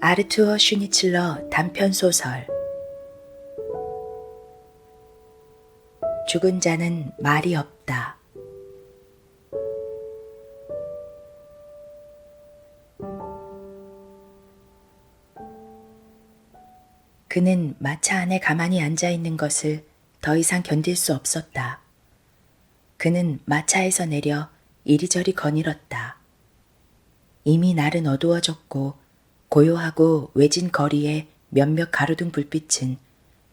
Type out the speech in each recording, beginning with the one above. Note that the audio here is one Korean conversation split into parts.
아르투어 슈니칠러 단편소설 죽은 자는 말이 없다. 그는 마차 안에 가만히 앉아 있는 것을 더 이상 견딜 수 없었다. 그는 마차에서 내려 이리저리 거닐었다. 이미 날은 어두워졌고 고요하고 외진 거리의 몇몇 가로등 불빛은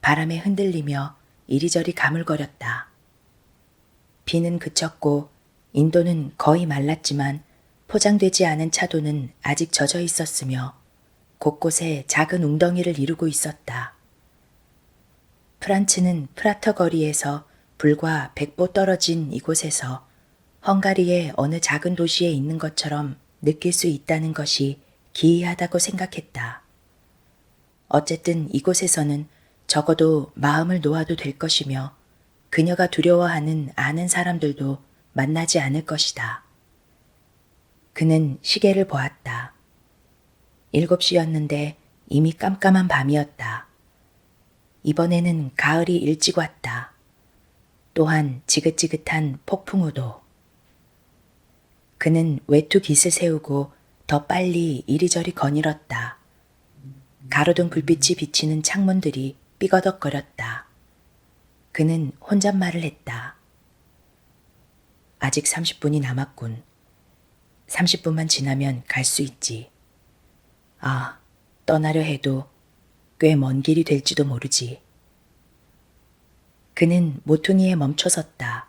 바람에 흔들리며 이리저리 가물거렸다. 비는 그쳤고 인도는 거의 말랐지만 포장되지 않은 차도는 아직 젖어 있었으며 곳곳에 작은 웅덩이를 이루고 있었다. 프란츠는 프라터 거리에서 불과 100보 떨어진 이곳에서 헝가리의 어느 작은 도시에 있는 것처럼 느낄 수 있다는 것이 기이하다고 생각했다. 어쨌든 이곳에서는 적어도 마음을 놓아도 될 것이며 그녀가 두려워하는 아는 사람들도 만나지 않을 것이다. 그는 시계를 보았다. 7시였는데 이미 깜깜한 밤이었다. 이번에는 가을이 일찍 왔다. 또한 지긋지긋한 폭풍우도. 그는 외투 깃을 세우고 더 빨리 이리저리 거닐었다. 가로등 불빛이 비치는 창문들이 삐거덕거렸다. 그는 혼잣말을 했다. 아직 30분이 남았군. 30분만 지나면 갈 수 있지. 아, 떠나려 해도 꽤 먼 길이 될지도 모르지. 그는 모퉁이에 멈춰섰다.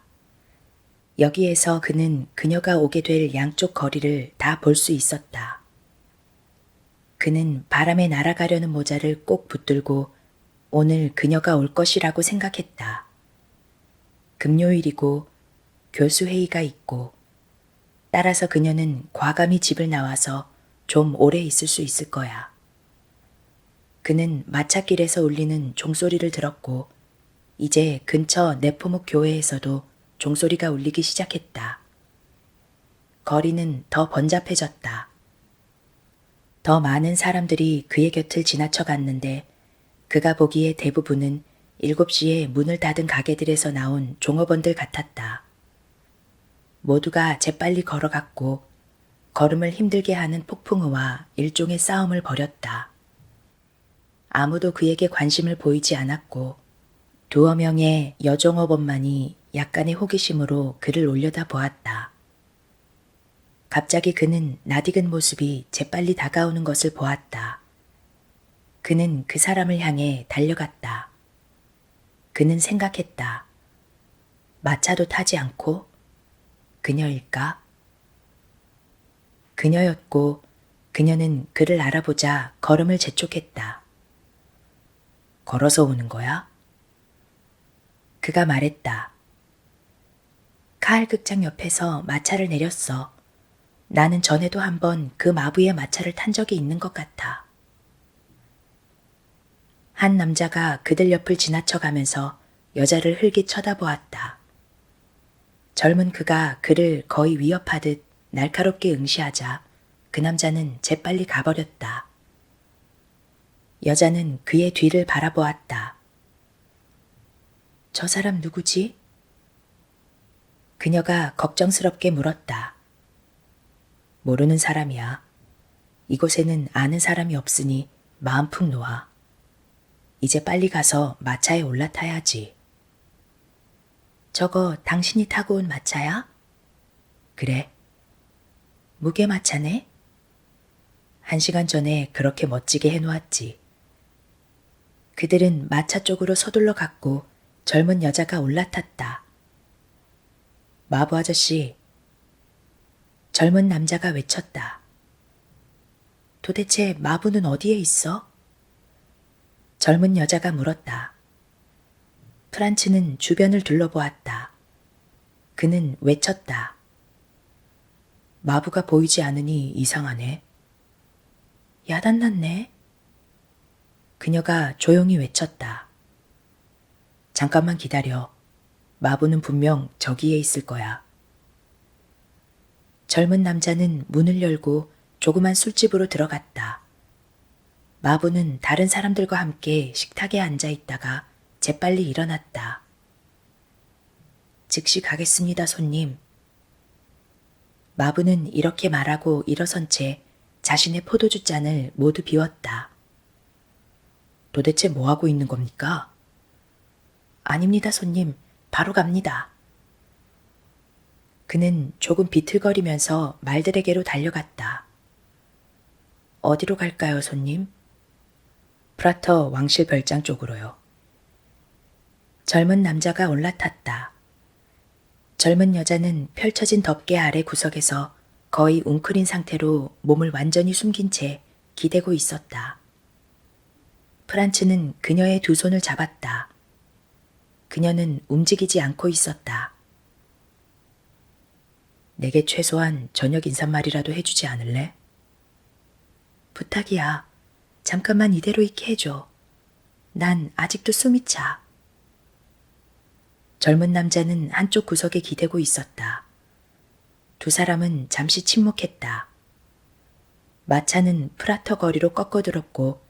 여기에서 그는 그녀가 오게 될 양쪽 거리를 다 볼 수 있었다. 그는 바람에 날아가려는 모자를 꼭 붙들고 오늘 그녀가 올 것이라고 생각했다. 금요일이고 교수회의가 있고 따라서 그녀는 과감히 집을 나와서 좀 오래 있을 수 있을 거야. 그는 마차길에서 울리는 종소리를 들었고 이제 근처 네포묵 교회에서도 종소리가 울리기 시작했다. 거리는 더 번잡해졌다. 더 많은 사람들이 그의 곁을 지나쳐 갔는데 그가 보기에 대부분은 7시에 문을 닫은 가게들에서 나온 종업원들 같았다. 모두가 재빨리 걸어갔고 걸음을 힘들게 하는 폭풍우와 일종의 싸움을 벌였다. 아무도 그에게 관심을 보이지 않았고 두어 명의 여종업원만이 약간의 호기심으로 그를 올려다보았다. 갑자기 그는 낯익은 모습이 재빨리 다가오는 것을 보았다. 그는 그 사람을 향해 달려갔다. 그는 생각했다. 마차도 타지 않고 그녀일까? 그녀였고 그녀는 그를 알아보자 걸음을 재촉했다. 걸어서 오는 거야? 그가 말했다. 카알 극장 옆에서 마차를 내렸어. 나는 전에도 한번 그 마부의 마차를 탄 적이 있는 것 같아. 한 남자가 그들 옆을 지나쳐가면서 여자를 흘기 쳐다보았다. 젊은 그가 그를 거의 위협하듯 날카롭게 응시하자 그 남자는 재빨리 가버렸다. 여자는 그의 뒤를 바라보았다. 저 사람 누구지? 그녀가 걱정스럽게 물었다. 모르는 사람이야. 이곳에는 아는 사람이 없으니 마음 푹 놓아. 이제 빨리 가서 마차에 올라타야지. 저거 당신이 타고 온 마차야? 그래. 무게마차네? 1시간 전에 그렇게 멋지게 해놓았지. 그들은 마차 쪽으로 서둘러 갔고 젊은 여자가 올라탔다. 마부 아저씨. 젊은 남자가 외쳤다. 도대체 마부는 어디에 있어? 젊은 여자가 물었다. 프란츠는 주변을 둘러보았다. 그는 외쳤다. 마부가 보이지 않으니 이상하네. 야단났네. 그녀가 조용히 외쳤다. 잠깐만 기다려. 마부는 분명 저기에 있을 거야. 젊은 남자는 문을 열고 조그만 술집으로 들어갔다. 마부는 다른 사람들과 함께 식탁에 앉아 있다가 재빨리 일어났다. 즉시 가겠습니다, 손님. 마부는 이렇게 말하고 일어선 채 자신의 포도주 잔을 모두 비웠다. 도대체 뭐 하고 있는 겁니까? 아닙니다, 손님. 바로 갑니다. 그는 조금 비틀거리면서 말들에게로 달려갔다. 어디로 갈까요, 손님? 프라터 왕실 별장 쪽으로요. 젊은 남자가 올라탔다. 젊은 여자는 펼쳐진 덮개 아래 구석에서 거의 웅크린 상태로 몸을 완전히 숨긴 채 기대고 있었다. 프란츠는 그녀의 두 손을 잡았다. 그녀는 움직이지 않고 있었다. 내게 최소한 저녁 인사말이라도 해주지 않을래? 부탁이야. 잠깐만 이대로 있게 해줘. 난 아직도 숨이 차. 젊은 남자는 한쪽 구석에 기대고 있었다. 두 사람은 잠시 침묵했다. 마차는 프라터 거리로 꺾어들었고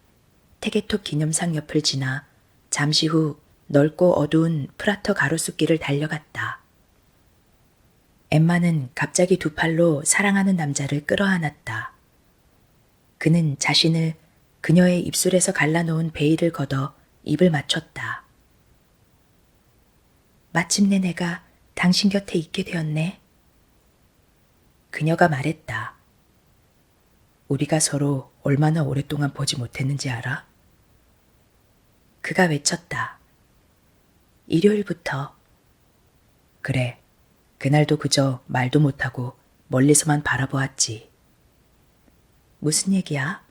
테게톱 기념상 옆을 지나 잠시 후 넓고 어두운 프라터 가로수길을 달려갔다. 엠마는 갑자기 두 팔로 사랑하는 남자를 끌어안았다. 그는 자신을 그녀의 입술에서 갈라놓은 베일을 걷어 입을 맞췄다. 마침내 내가 당신 곁에 있게 되었네. 그녀가 말했다. 우리가 서로 얼마나 오랫동안 보지 못했는지 알아? 그가 외쳤다. 일요일부터. 그래, 그날도 그저 말도 못하고 멀리서만 바라보았지. 무슨 얘기야?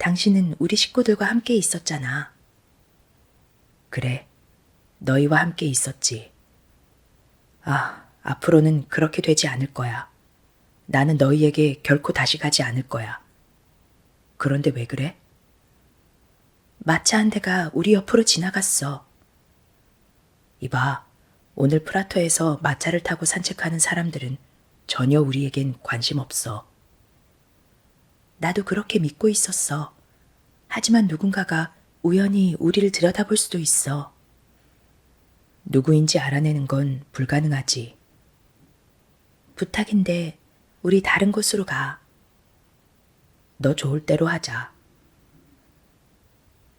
당신은 우리 식구들과 함께 있었잖아. 그래, 너희와 함께 있었지. 아, 앞으로는 그렇게 되지 않을 거야. 나는 너희에게 결코 다시 가지 않을 거야. 그런데 왜 그래? 마차 한 대가 우리 옆으로 지나갔어. 이봐, 오늘 프라토에서 마차를 타고 산책하는 사람들은 전혀 우리에겐 관심 없어. 나도 그렇게 믿고 있었어. 하지만 누군가가 우연히 우리를 들여다볼 수도 있어. 누구인지 알아내는 건 불가능하지. 부탁인데 우리 다른 곳으로 가. 너 좋을 대로 하자.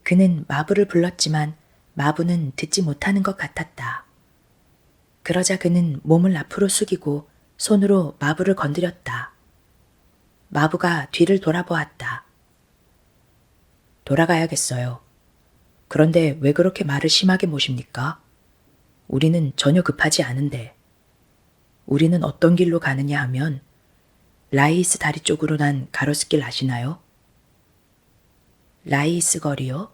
그는 마부를 불렀지만 마부는 듣지 못하는 것 같았다. 그러자 그는 몸을 앞으로 숙이고 손으로 마부를 건드렸다. 마부가 뒤를 돌아보았다. 돌아가야겠어요. 그런데 왜 그렇게 말을 심하게 모십니까? 우리는 전혀 급하지 않은데. 우리는 어떤 길로 가느냐 하면 라이스 다리 쪽으로 난 가로수길 아시나요? 라이스 거리요?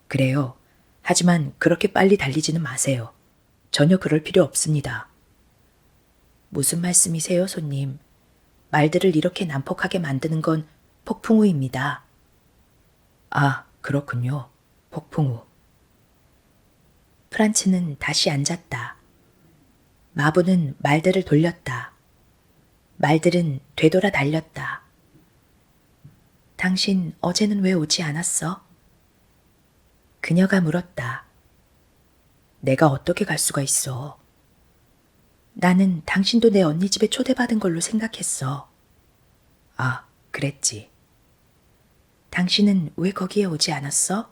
그래요. 하지만 그렇게 빨리 달리지는 마세요. 전혀 그럴 필요 없습니다. 무슨 말씀이세요, 손님? 말들을 이렇게 난폭하게 만드는 건 폭풍우입니다. 아, 그렇군요. 폭풍우. 프란츠는 다시 앉았다. 마부는 말들을 돌렸다. 말들은 되돌아 달렸다. 당신 어제는 왜 오지 않았어? 그녀가 물었다. 내가 어떻게 갈 수가 있어? 나는 당신도 내 언니 집에 초대받은 걸로 생각했어. 아, 그랬지. 당신은 왜 거기에 오지 않았어?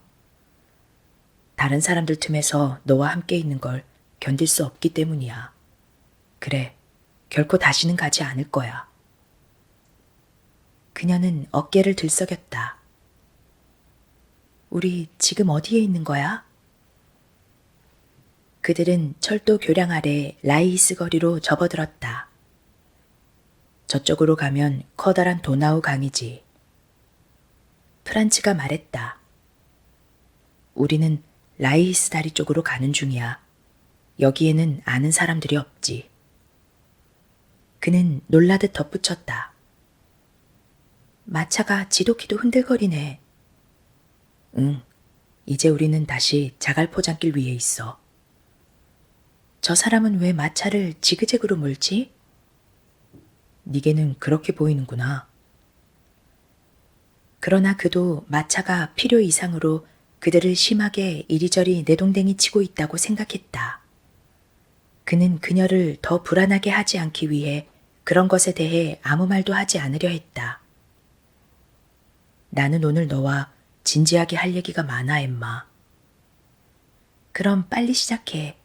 다른 사람들 틈에서 너와 함께 있는 걸 견딜 수 없기 때문이야. 그래, 결코 다시는 가지 않을 거야. 그녀는 어깨를 들썩였다. 우리 지금 어디에 있는 거야? 그들은 철도 교량 아래 라이스 거리로 접어들었다. 저쪽으로 가면 커다란 도나우 강이지. 프란츠가 말했다. 우리는 라이스 다리 쪽으로 가는 중이야. 여기에는 아는 사람들이 없지. 그는 놀라듯 덧붙였다. 마차가 지독히도 흔들거리네. 응, 이제 우리는 다시 자갈포장길 위에 있어. 저 사람은 왜 마차를 지그재그로 몰지? 네게는 그렇게 보이는구나. 그러나 그도 마차가 필요 이상으로 그들을 심하게 이리저리 내동댕이 치고 있다고 생각했다. 그는 그녀를 더 불안하게 하지 않기 위해 그런 것에 대해 아무 말도 하지 않으려 했다. 나는 오늘 너와 진지하게 할 얘기가 많아, 엠마. 그럼 빨리 시작해.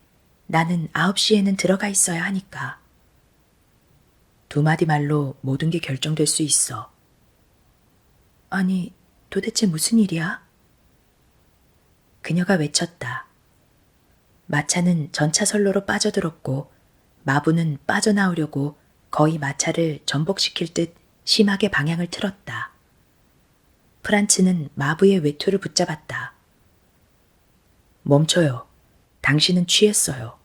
나는 9시에는 들어가 있어야 하니까. 두 마디 말로 모든 게 결정될 수 있어. 아니, 도대체 무슨 일이야? 그녀가 외쳤다. 마차는 전차선로로 빠져들었고 마부는 빠져나오려고 거의 마차를 전복시킬 듯 심하게 방향을 틀었다. 프란츠는 마부의 외투를 붙잡았다. 멈춰요. 당신은 취했어요.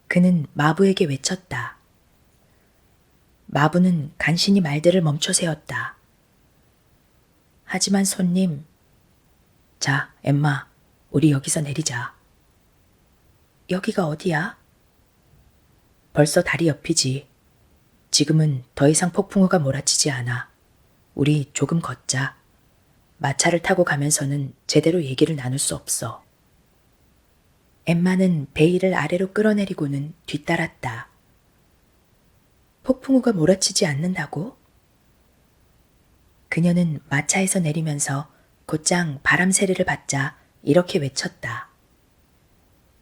그는 마부에게 외쳤다. 마부는 간신히 말들을 멈춰 세웠다. 하지만 손님, 자, 엠마, 우리 여기서 내리자. 여기가 어디야? 벌써 다리 옆이지. 지금은 더 이상 폭풍우가 몰아치지 않아. 우리 조금 걷자. 마차를 타고 가면서는 제대로 얘기를 나눌 수 없어. 엠마는 베일을 아래로 끌어내리고는 뒤따랐다. 폭풍우가 몰아치지 않는다고? 그녀는 마차에서 내리면서 곧장 바람 세례를 받자 이렇게 외쳤다.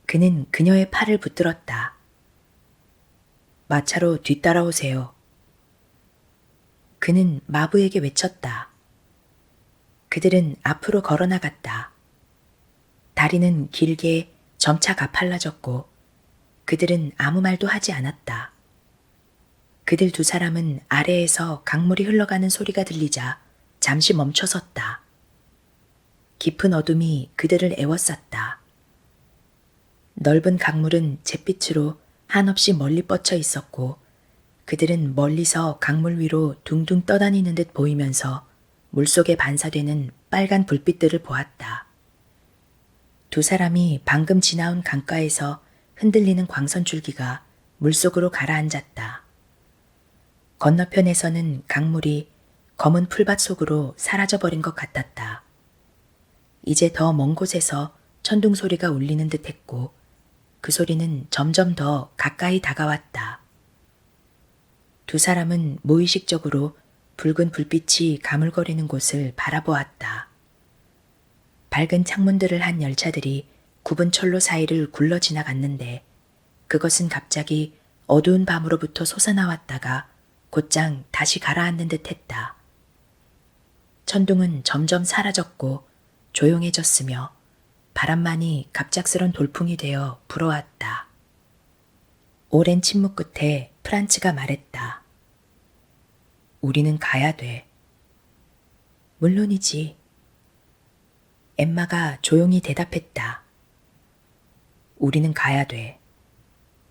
그는 그녀의 팔을 붙들었다. 마차로 뒤따라오세요. 그는 마부에게 외쳤다. 그들은 앞으로 걸어나갔다. 다리는 길게 점차 가팔라졌고 그들은 아무 말도 하지 않았다. 그들 두 사람은 아래에서 강물이 흘러가는 소리가 들리자 잠시 멈춰섰다. 깊은 어둠이 그들을 애워쌌다. 넓은 강물은 잿빛으로 한없이 멀리 뻗쳐 있었고 그들은 멀리서 강물 위로 둥둥 떠다니는 듯 보이면서 물속에 반사되는 빨간 불빛들을 보았다. 두 사람이 방금 지나온 강가에서 흔들리는 광선 줄기가 물속으로 가라앉았다. 건너편에서는 강물이 검은 풀밭 속으로 사라져버린 것 같았다. 이제 더 먼 곳에서 천둥 소리가 울리는 듯 했고 그 소리는 점점 더 가까이 다가왔다. 두 사람은 무의식적으로 붉은 불빛이 가물거리는 곳을 바라보았다. 밝은 창문들을 한 열차들이 굽은 철로 사이를 굴러 지나갔는데 그것은 갑자기 어두운 밤으로부터 솟아나왔다가 곧장 다시 가라앉는 듯 했다. 천둥은 점점 사라졌고 조용해졌으며 바람만이 갑작스런 돌풍이 되어 불어왔다. 오랜 침묵 끝에 프란츠가 말했다. 우리는 가야 돼. 물론이지. 엠마가 조용히 대답했다. 우리는 가야 돼.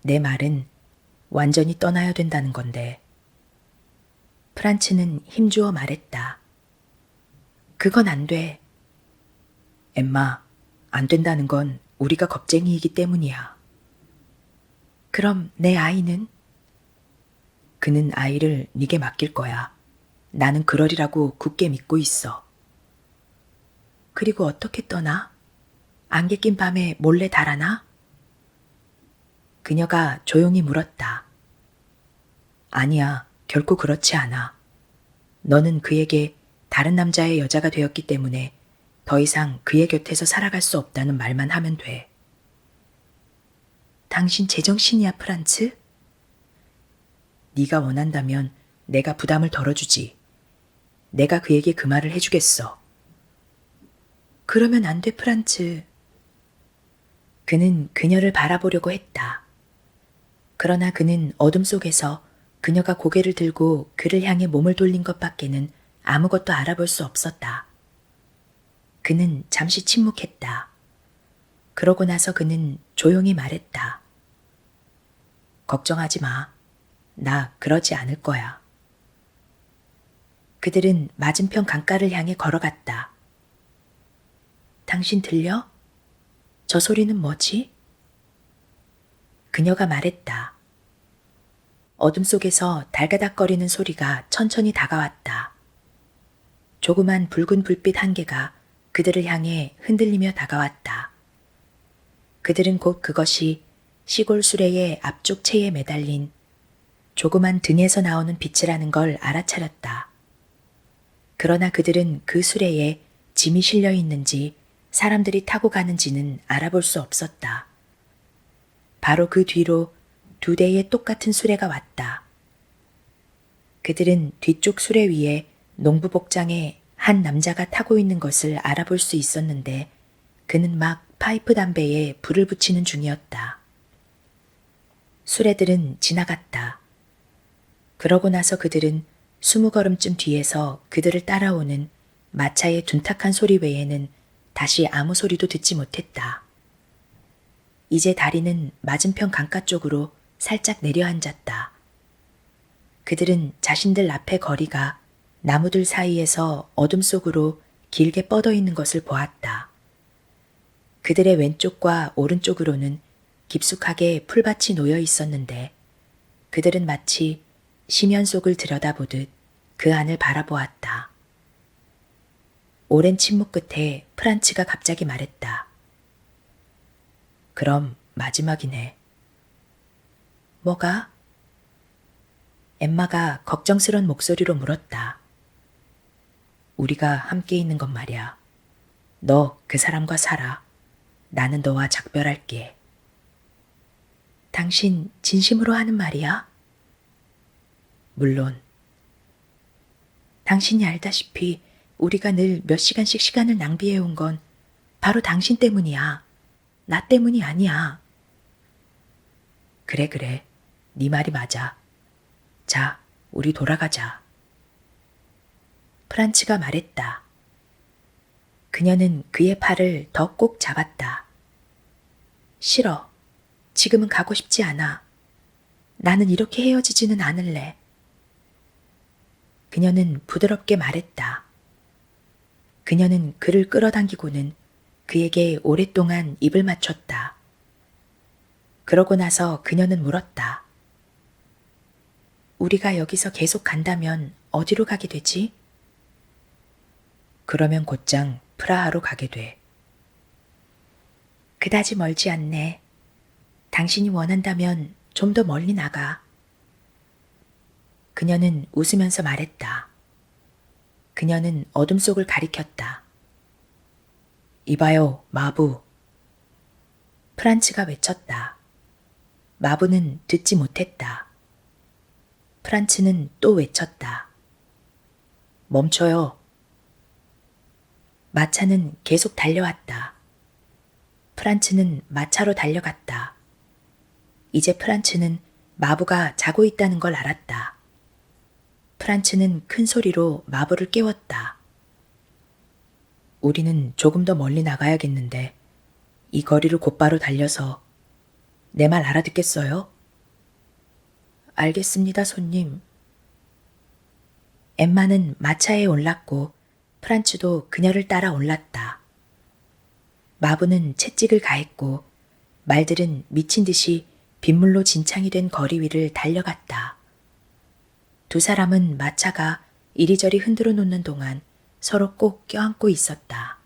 내 말은 완전히 떠나야 된다는 건데. 프란츠는 힘주어 말했다. 그건 안 돼. 엠마, 안 된다는 건 우리가 겁쟁이이기 때문이야. 그럼 내 아이는? 그는 아이를 네게 맡길 거야. 나는 그러리라고 굳게 믿고 있어. 그리고 어떻게 떠나? 안개 낀 밤에 몰래 달아나? 그녀가 조용히 물었다. 아니야, 결코 그렇지 않아. 너는 그에게 다른 남자의 여자가 되었기 때문에 더 이상 그의 곁에서 살아갈 수 없다는 말만 하면 돼. 당신 제정신이야, 프란츠? 네가 원한다면 내가 부담을 덜어주지. 내가 그에게 그 말을 해주겠어. 그러면 안 돼, 프란츠. 그는 그녀를 바라보려고 했다. 그러나 그는 어둠 속에서 그녀가 고개를 들고 그를 향해 몸을 돌린 것밖에는 아무것도 알아볼 수 없었다. 그는 잠시 침묵했다. 그러고 나서 그는 조용히 말했다. 걱정하지 마. 나 그러지 않을 거야. 그들은 맞은편 강가를 향해 걸어갔다. 당신 들려? 저 소리는 뭐지? 그녀가 말했다. 어둠 속에서 달가닥거리는 소리가 천천히 다가왔다. 조그만 붉은 불빛 한 개가 그들을 향해 흔들리며 다가왔다. 그들은 곧 그것이 시골 수레의 앞쪽 채에 매달린 조그만 등에서 나오는 빛이라는 걸 알아차렸다. 그러나 그들은 그 수레에 짐이 실려 있는지 사람들이 타고 가는지는 알아볼 수 없었다. 바로 그 뒤로 두 대의 똑같은 수레가 왔다. 그들은 뒤쪽 수레 위에 농부 복장의 한 남자가 타고 있는 것을 알아볼 수 있었는데 그는 막 파이프 담배에 불을 붙이는 중이었다. 수레들은 지나갔다. 그러고 나서 그들은 20걸음쯤 뒤에서 그들을 따라오는 마차의 둔탁한 소리 외에는 다시 아무 소리도 듣지 못했다. 이제 다리는 맞은편 강가 쪽으로 살짝 내려앉았다. 그들은 자신들 앞의 거리가 나무들 사이에서 어둠 속으로 길게 뻗어 있는 것을 보았다. 그들의 왼쪽과 오른쪽으로는 깊숙하게 풀밭이 놓여 있었는데 그들은 마치 심연 속을 들여다보듯 그 안을 바라보았다. 오랜 침묵 끝에 프란츠가 갑자기 말했다. 그럼 마지막이네. 뭐가? 엠마가 걱정스런 목소리로 물었다. 우리가 함께 있는 건 말이야. 너 그 사람과 살아. 나는 너와 작별할게. 당신 진심으로 하는 말이야? 물론. 당신이 알다시피 우리가 늘 몇 시간씩 시간을 낭비해온 건 바로 당신 때문이야. 나 때문이 아니야. 그래. 네 말이 맞아. 자, 우리 돌아가자. 프란츠가 말했다. 그녀는 그의 팔을 더 꼭 잡았다. 싫어. 지금은 가고 싶지 않아. 나는 이렇게 헤어지지는 않을래. 그녀는 부드럽게 말했다. 그녀는 그를 끌어당기고는 그에게 오랫동안 입을 맞췄다. 그러고 나서 그녀는 물었다. 우리가 여기서 계속 간다면 어디로 가게 되지? 그러면 곧장 프라하로 가게 돼. 그다지 멀지 않네. 당신이 원한다면 좀 더 멀리 나가. 그녀는 웃으면서 말했다. 그녀는 어둠 속을 가리켰다. 이봐요, 마부. 프란츠가 외쳤다. 마부는 듣지 못했다. 프란츠는 또 외쳤다. 멈춰요. 마차는 계속 달려왔다. 프란츠는 마차로 달려갔다. 이제 프란츠는 마부가 자고 있다는 걸 알았다. 프란츠는 큰 소리로 마부를 깨웠다. 우리는 조금 더 멀리 나가야겠는데 이 거리를 곧바로 달려서 내 말 알아듣겠어요? 알겠습니다, 손님. 엠마는 마차에 올랐고 프란츠도 그녀를 따라 올랐다. 마부는 채찍을 가했고 말들은 미친 듯이 빗물로 진창이 된 거리 위를 달려갔다. 두 사람은 마차가 이리저리 흔들어 놓는 동안 서로 꼭 껴안고 있었다.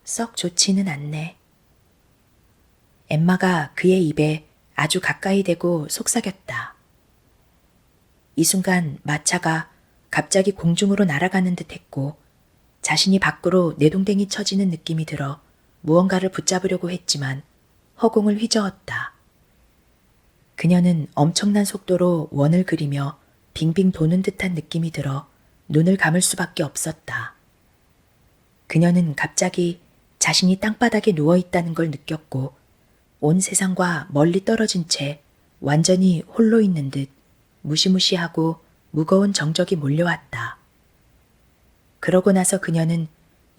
썩 좋지는 않네. 엠마가 그의 입에 아주 가까이 대고 속삭였다. 이 순간 마차가 갑자기 공중으로 날아가는 듯 했고 자신이 밖으로 내동댕이 쳐지는 느낌이 들어 무언가를 붙잡으려고 했지만 허공을 휘저었다. 그녀는 엄청난 속도로 원을 그리며 빙빙 도는 듯한 느낌이 들어 눈을 감을 수밖에 없었다. 그녀는 갑자기 자신이 땅바닥에 누워있다는 걸 느꼈고 온 세상과 멀리 떨어진 채 완전히 홀로 있는 듯 무시무시하고 무거운 정적이 몰려왔다. 그러고 나서 그녀는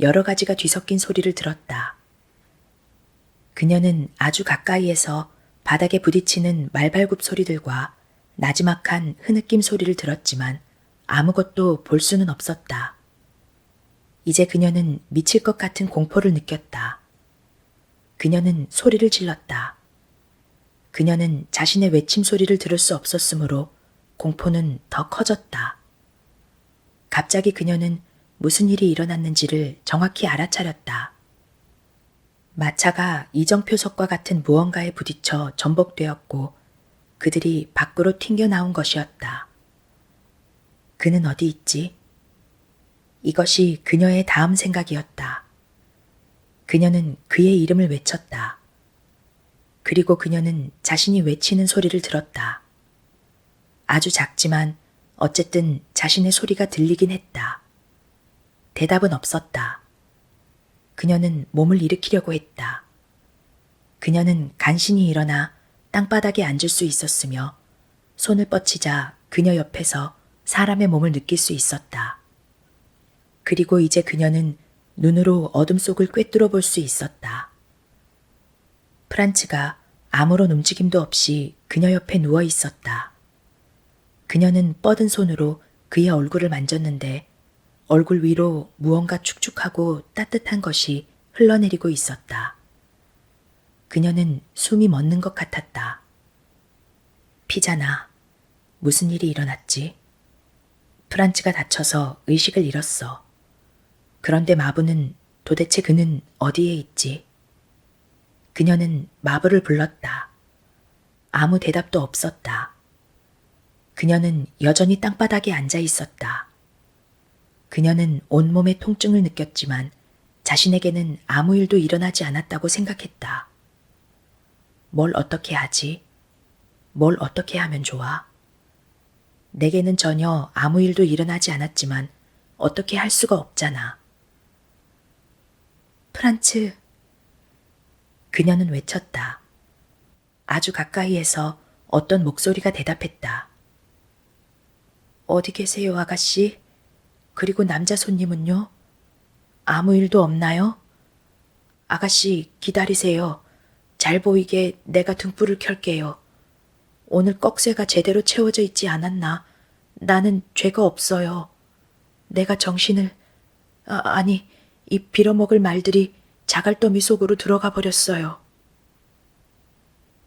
여러 가지가 뒤섞인 소리를 들었다. 그녀는 아주 가까이에서 바닥에 부딪히는 말발굽 소리들과 나지막한 흐느낌 소리를 들었지만 아무것도 볼 수는 없었다. 이제 그녀는 미칠 것 같은 공포를 느꼈다. 그녀는 소리를 질렀다. 그녀는 자신의 외침 소리를 들을 수 없었으므로 공포는 더 커졌다. 갑자기 그녀는 무슨 일이 일어났는지를 정확히 알아차렸다. 마차가 이정표석과 같은 무언가에 부딪혀 전복되었고 그들이 밖으로 튕겨나온 것이었다. 그는 어디 있지? 이것이 그녀의 다음 생각이었다. 그녀는 그의 이름을 외쳤다. 그리고 그녀는 자신이 외치는 소리를 들었다. 아주 작지만 어쨌든 자신의 소리가 들리긴 했다. 대답은 없었다. 그녀는 몸을 일으키려고 했다. 그녀는 간신히 일어나 땅바닥에 앉을 수 있었으며 손을 뻗치자 그녀 옆에서 사람의 몸을 느낄 수 있었다. 그리고 이제 그녀는 눈으로 어둠 속을 꿰뚫어 볼 수 있었다. 프란츠가 아무런 움직임도 없이 그녀 옆에 누워 있었다. 그녀는 뻗은 손으로 그의 얼굴을 만졌는데 얼굴 위로 무언가 축축하고 따뜻한 것이 흘러내리고 있었다. 그녀는 숨이 멎는 것 같았다. 피잖아. 무슨 일이 일어났지? 프란츠가 다쳐서 의식을 잃었어. 그런데 마부는 도대체 그는 어디에 있지? 그녀는 마부를 불렀다. 아무 대답도 없었다. 그녀는 여전히 땅바닥에 앉아 있었다. 그녀는 온몸의 통증을 느꼈지만 자신에게는 아무 일도 일어나지 않았다고 생각했다. 뭘 어떻게 하지? 뭘 어떻게 하면 좋아? 내게는 전혀 아무 일도 일어나지 않았지만 어떻게 할 수가 없잖아. 프란츠. 그녀는 외쳤다. 아주 가까이에서 어떤 목소리가 대답했다. 어디 계세요, 아가씨? 그리고 남자 손님은요? 아무 일도 없나요? 아가씨, 기다리세요. 잘 보이게 내가 등불을 켤게요. 오늘 꺽쇠가 제대로 채워져 있지 않았나? 나는 죄가 없어요. 내가 정신을... 아니, 이 빌어먹을 말들이 자갈더미 속으로 들어가 버렸어요.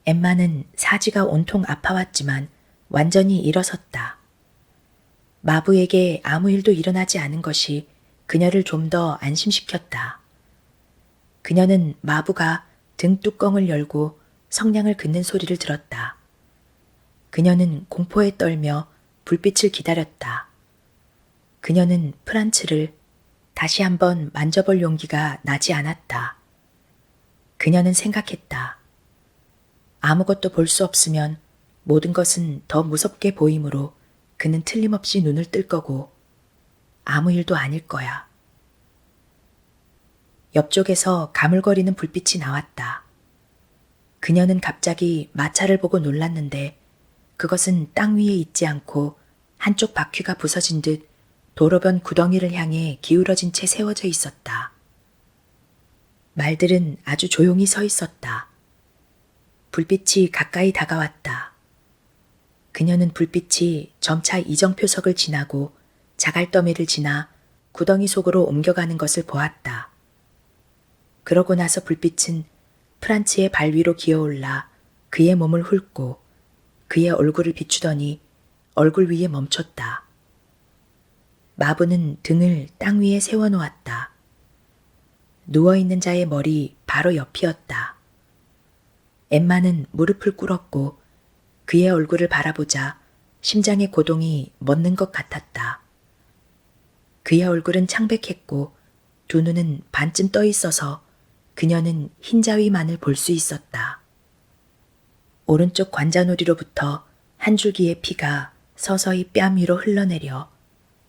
엠마는 사지가 온통 아파왔지만 완전히 일어섰다. 마부에게 아무 일도 일어나지 않은 것이 그녀를 좀 더 안심시켰다. 그녀는 마부가 등 뚜껑을 열고 성냥을 긋는 소리를 들었다. 그녀는 공포에 떨며 불빛을 기다렸다. 그녀는 프란츠를 다시 한번 만져볼 용기가 나지 않았다. 그녀는 생각했다. 아무것도 볼 수 없으면 모든 것은 더 무섭게 보이므로 그는 틀림없이 눈을 뜰 거고 아무 일도 아닐 거야. 옆쪽에서 가물거리는 불빛이 나왔다. 그녀는 갑자기 마차를 보고 놀랐는데 그것은 땅 위에 있지 않고 한쪽 바퀴가 부서진 듯 도로변 구덩이를 향해 기울어진 채 세워져 있었다. 말들은 아주 조용히 서 있었다. 불빛이 가까이 다가왔다. 그녀는 불빛이 점차 이정표석을 지나고 자갈더미를 지나 구덩이 속으로 옮겨가는 것을 보았다. 그러고 나서 불빛은 프란츠의 발 위로 기어올라 그의 몸을 훑고 그의 얼굴을 비추더니 얼굴 위에 멈췄다. 마부는 등을 땅 위에 세워놓았다. 누워있는 자의 머리 바로 옆이었다. 엠마는 무릎을 꿇었고 그의 얼굴을 바라보자 심장의 고동이 멎는 것 같았다. 그의 얼굴은 창백했고 두 눈은 반쯤 떠 있어서 그녀는 흰자위만을 볼 수 있었다. 오른쪽 관자놀이로부터 한 줄기의 피가 서서히 뺨 위로 흘러내려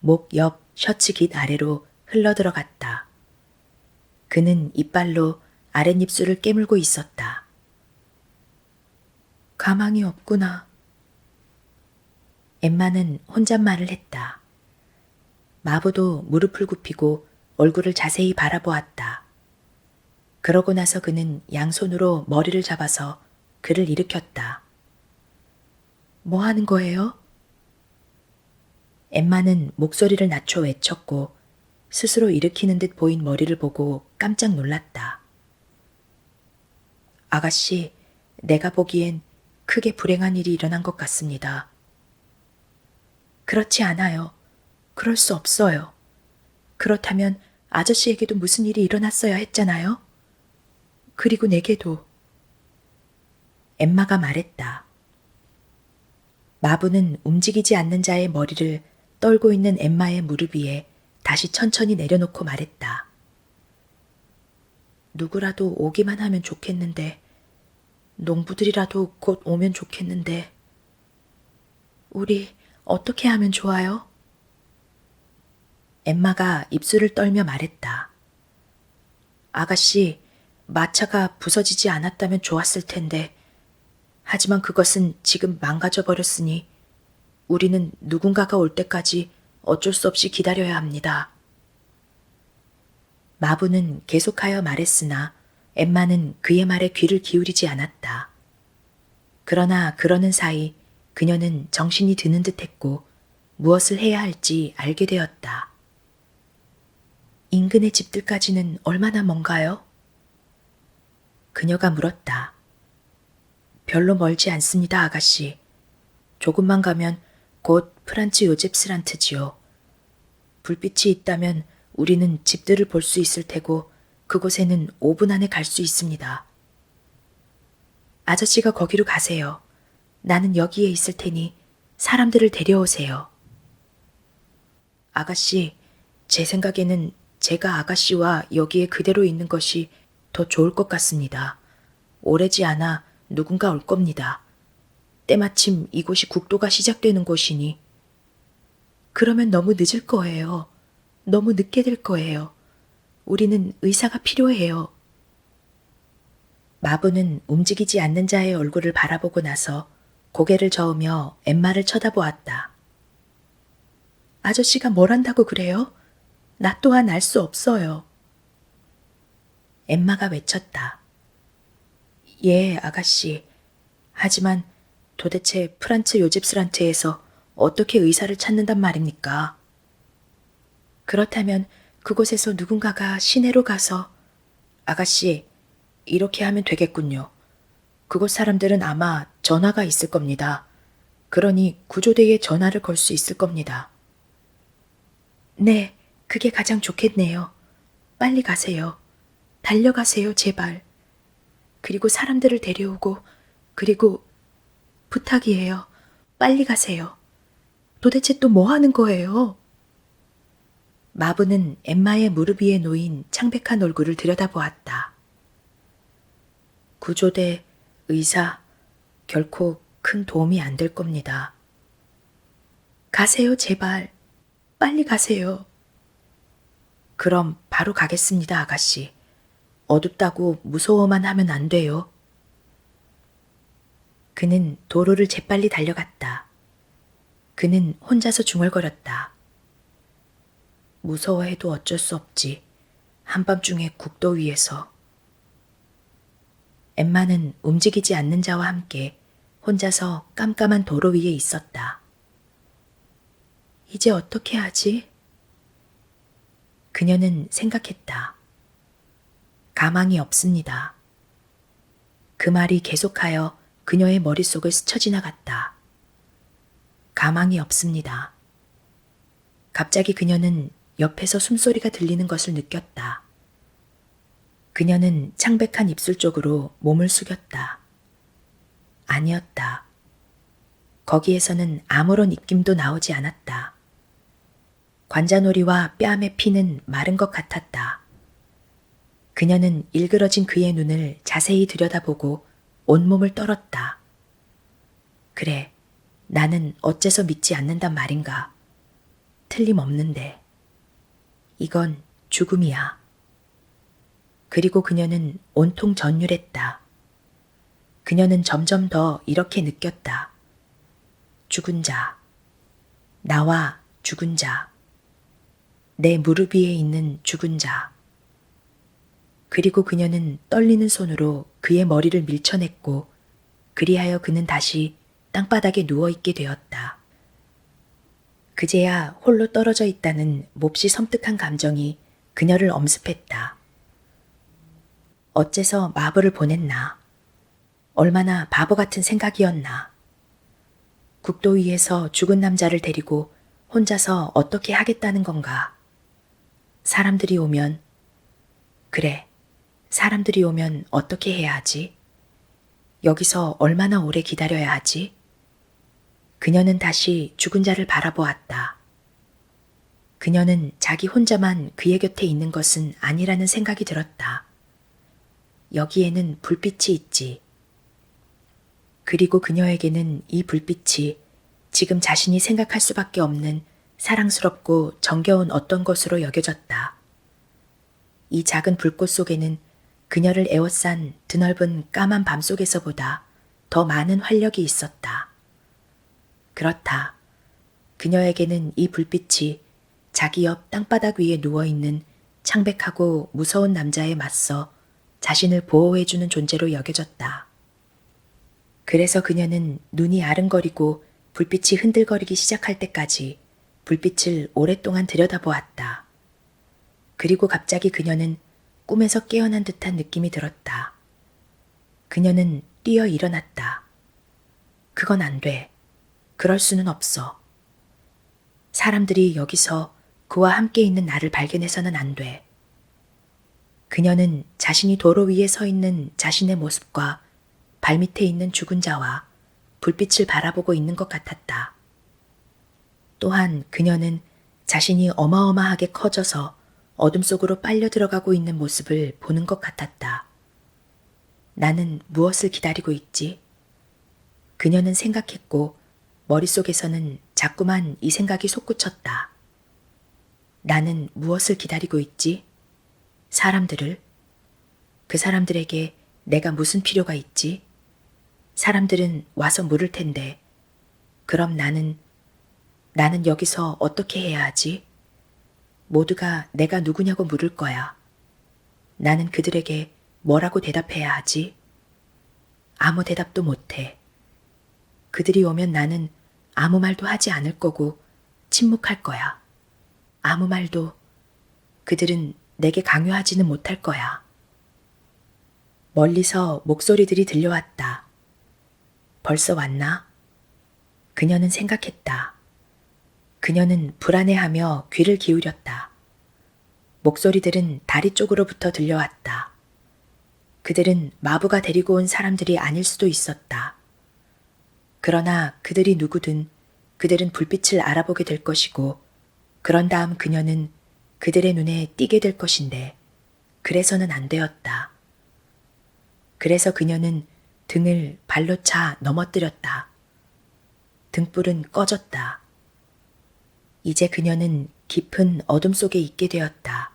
목 옆 셔츠 깃 아래로 흘러들어갔다. 그는 이빨로 아랫입술을 깨물고 있었다. 가망이 없구나. 엠마는 혼잣말을 했다. 마부도 무릎을 굽히고 얼굴을 자세히 바라보았다. 그러고 나서 그는 양손으로 머리를 잡아서 그를 일으켰다. 뭐 하는 거예요? 엠마는 목소리를 낮춰 외쳤고 스스로 일으키는 듯 보인 머리를 보고 깜짝 놀랐다. 아가씨, 내가 보기엔 크게 불행한 일이 일어난 것 같습니다. 그렇지 않아요. 그럴 수 없어요. 그렇다면 아저씨에게도 무슨 일이 일어났어야 했잖아요. 그리고 내게도. 엠마가 말했다. 마부는 움직이지 않는 자의 머리를 떨고 있는 엠마의 무릎 위에 다시 천천히 내려놓고 말했다. 누구라도 오기만 하면 좋겠는데, 농부들이라도 곧 오면 좋겠는데, 우리 어떻게 하면 좋아요? 엠마가 입술을 떨며 말했다. 아가씨, 마차가 부서지지 않았다면 좋았을 텐데, 하지만 그것은 지금 망가져 버렸으니 우리는 누군가가 올 때까지 어쩔 수 없이 기다려야 합니다. 마부는 계속하여 말했으나 엠마는 그의 말에 귀를 기울이지 않았다. 그러나 그러는 사이 그녀는 정신이 드는 듯했고 무엇을 해야 할지 알게 되었다. 인근의 집들까지는 얼마나 먼가요? 그녀가 물었다. 별로 멀지 않습니다, 아가씨. 조금만 가면 곧 프란츠 요제프스란트지요. 불빛이 있다면 우리는 집들을 볼 수 있을 테고 그곳에는 5분 안에 갈 수 있습니다. 아저씨가 거기로 가세요. 나는 여기에 있을 테니 사람들을 데려오세요. 아가씨, 제 생각에는 제가 아가씨와 여기에 그대로 있는 것이 더 좋을 것 같습니다. 오래지 않아 누군가 올 겁니다. 때마침 이곳이 국도가 시작되는 곳이니. 그러면 너무 늦을 거예요. 너무 늦게 될 거예요. 우리는 의사가 필요해요. 마부는 움직이지 않는 자의 얼굴을 바라보고 나서 고개를 저으며 엠마를 쳐다보았다. 아저씨가 뭘 한다고 그래요? 나 또한 알 수 없어요. 엠마가 외쳤다. 예, 아가씨. 하지만 도대체 프란츠 요제프스란트에서 어떻게 의사를 찾는단 말입니까? 그렇다면 그곳에서 누군가가 시내로 가서 아가씨, 이렇게 하면 되겠군요. 그곳 사람들은 아마 전화가 있을 겁니다. 그러니 구조대에 전화를 걸 수 있을 겁니다. 네, 그게 가장 좋겠네요. 빨리 가세요. 달려가세요, 제발. 그리고 사람들을 데려오고, 그리고 부탁이에요. 빨리 가세요. 도대체 또 뭐 하는 거예요? 마부는 엠마의 무릎 위에 놓인 창백한 얼굴을 들여다보았다. 구조대, 의사, 결코 큰 도움이 안 될 겁니다. 가세요, 제발. 빨리 가세요. 그럼 바로 가겠습니다, 아가씨. 어둡다고 무서워만 하면 안 돼요. 그는 도로를 재빨리 달려갔다. 그는 혼자서 중얼거렸다. 무서워해도 어쩔 수 없지. 한밤중에 국도 위에서. 엠마는 움직이지 않는 자와 함께 혼자서 깜깜한 도로 위에 있었다. 이제 어떻게 하지? 그녀는 생각했다. 가망이 없습니다. 그 말이 계속하여 그녀의 머릿속을 스쳐 지나갔다. 가망이 없습니다. 갑자기 그녀는 옆에서 숨소리가 들리는 것을 느꼈다. 그녀는 창백한 입술 쪽으로 몸을 숙였다. 아니었다. 거기에서는 아무런 입김도 나오지 않았다. 관자놀이와 뺨에 피는 마른 것 같았다. 그녀는 일그러진 그의 눈을 자세히 들여다보고 온몸을 떨었다. 그래, 나는 어째서 믿지 않는단 말인가. 틀림없는데. 이건 죽음이야. 그리고 그녀는 온통 전율했다. 그녀는 점점 더 이렇게 느꼈다. 죽은 자. 나와 죽은 자. 내 무릎 위에 있는 죽은 자. 그리고 그녀는 떨리는 손으로 그의 머리를 밀쳐냈고 그리하여 그는 다시 땅바닥에 누워있게 되었다. 그제야 홀로 떨어져 있다는 몹시 섬뜩한 감정이 그녀를 엄습했다. 어째서 마부를 보냈나? 얼마나 바보 같은 생각이었나? 국도 위에서 죽은 남자를 데리고 혼자서 어떻게 하겠다는 건가? 사람들이 오면, 그래, 사람들이 오면 어떻게 해야 하지? 여기서 얼마나 오래 기다려야 하지? 그녀는 다시 죽은 자를 바라보았다. 그녀는 자기 혼자만 그의 곁에 있는 것은 아니라는 생각이 들었다. 여기에는 불빛이 있지. 그리고 그녀에게는 이 불빛이 지금 자신이 생각할 수밖에 없는 사랑스럽고 정겨운 어떤 것으로 여겨졌다. 이 작은 불꽃 속에는 그녀를 에워싼 드넓은 까만 밤 속에서보다 더 많은 활력이 있었다. 그렇다. 그녀에게는 이 불빛이 자기 옆 땅바닥 위에 누워있는 창백하고 무서운 남자에 맞서 자신을 보호해주는 존재로 여겨졌다. 그래서 그녀는 눈이 아른거리고 불빛이 흔들거리기 시작할 때까지 불빛을 오랫동안 들여다보았다. 그리고 갑자기 그녀는 꿈에서 깨어난 듯한 느낌이 들었다. 그녀는 뛰어 일어났다. 그건 안 돼. 그럴 수는 없어. 사람들이 여기서 그와 함께 있는 나를 발견해서는 안 돼. 그녀는 자신이 도로 위에 서 있는 자신의 모습과 발밑에 있는 죽은 자와 불빛을 바라보고 있는 것 같았다. 또한 그녀는 자신이 어마어마하게 커져서 어둠 속으로 빨려 들어가고 있는 모습을 보는 것 같았다. 나는 무엇을 기다리고 있지? 그녀는 생각했고 머릿속에서는 자꾸만 이 생각이 솟구쳤다. 나는 무엇을 기다리고 있지? 사람들을? 그 사람들에게 내가 무슨 필요가 있지? 사람들은 와서 물을 텐데, 그럼 나는 여기서 어떻게 해야 하지? 모두가 내가 누구냐고 물을 거야. 나는 그들에게 뭐라고 대답해야 하지? 아무 대답도 못해. 그들이 오면 나는 아무 말도 하지 않을 거고 침묵할 거야. 아무 말도 그들은 내게 강요하지는 못할 거야. 멀리서 목소리들이 들려왔다. 벌써 왔나? 그녀는 생각했다. 그녀는 불안해하며 귀를 기울였다. 목소리들은 다리 쪽으로부터 들려왔다. 그들은 마부가 데리고 온 사람들이 아닐 수도 있었다. 그러나 그들이 누구든 그들은 불빛을 알아보게 될 것이고 그런 다음 그녀는 그들의 눈에 띄게 될 것인데 그래서는 안 되었다. 그래서 그녀는 등을 발로 차 넘어뜨렸다. 등불은 꺼졌다. 이제 그녀는 깊은 어둠 속에 있게 되었다.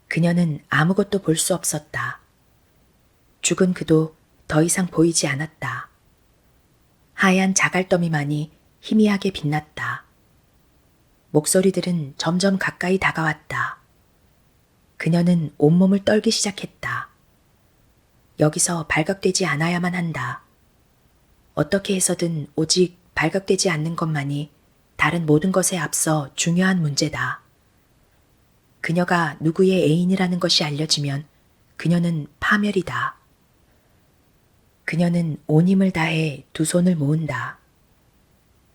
그녀는 아무것도 볼 수 없었다. 죽은 그도 더 이상 보이지 않았다. 하얀 자갈더미만이 희미하게 빛났다. 목소리들은 점점 가까이 다가왔다. 그녀는 온몸을 떨기 시작했다. 여기서 발각되지 않아야만 한다. 어떻게 해서든 오직 발각되지 않는 것만이 다른 모든 것에 앞서 중요한 문제다. 그녀가 누구의 애인이라는 것이 알려지면 그녀는 파멸이다. 그녀는 온 힘을 다해 두 손을 모은다.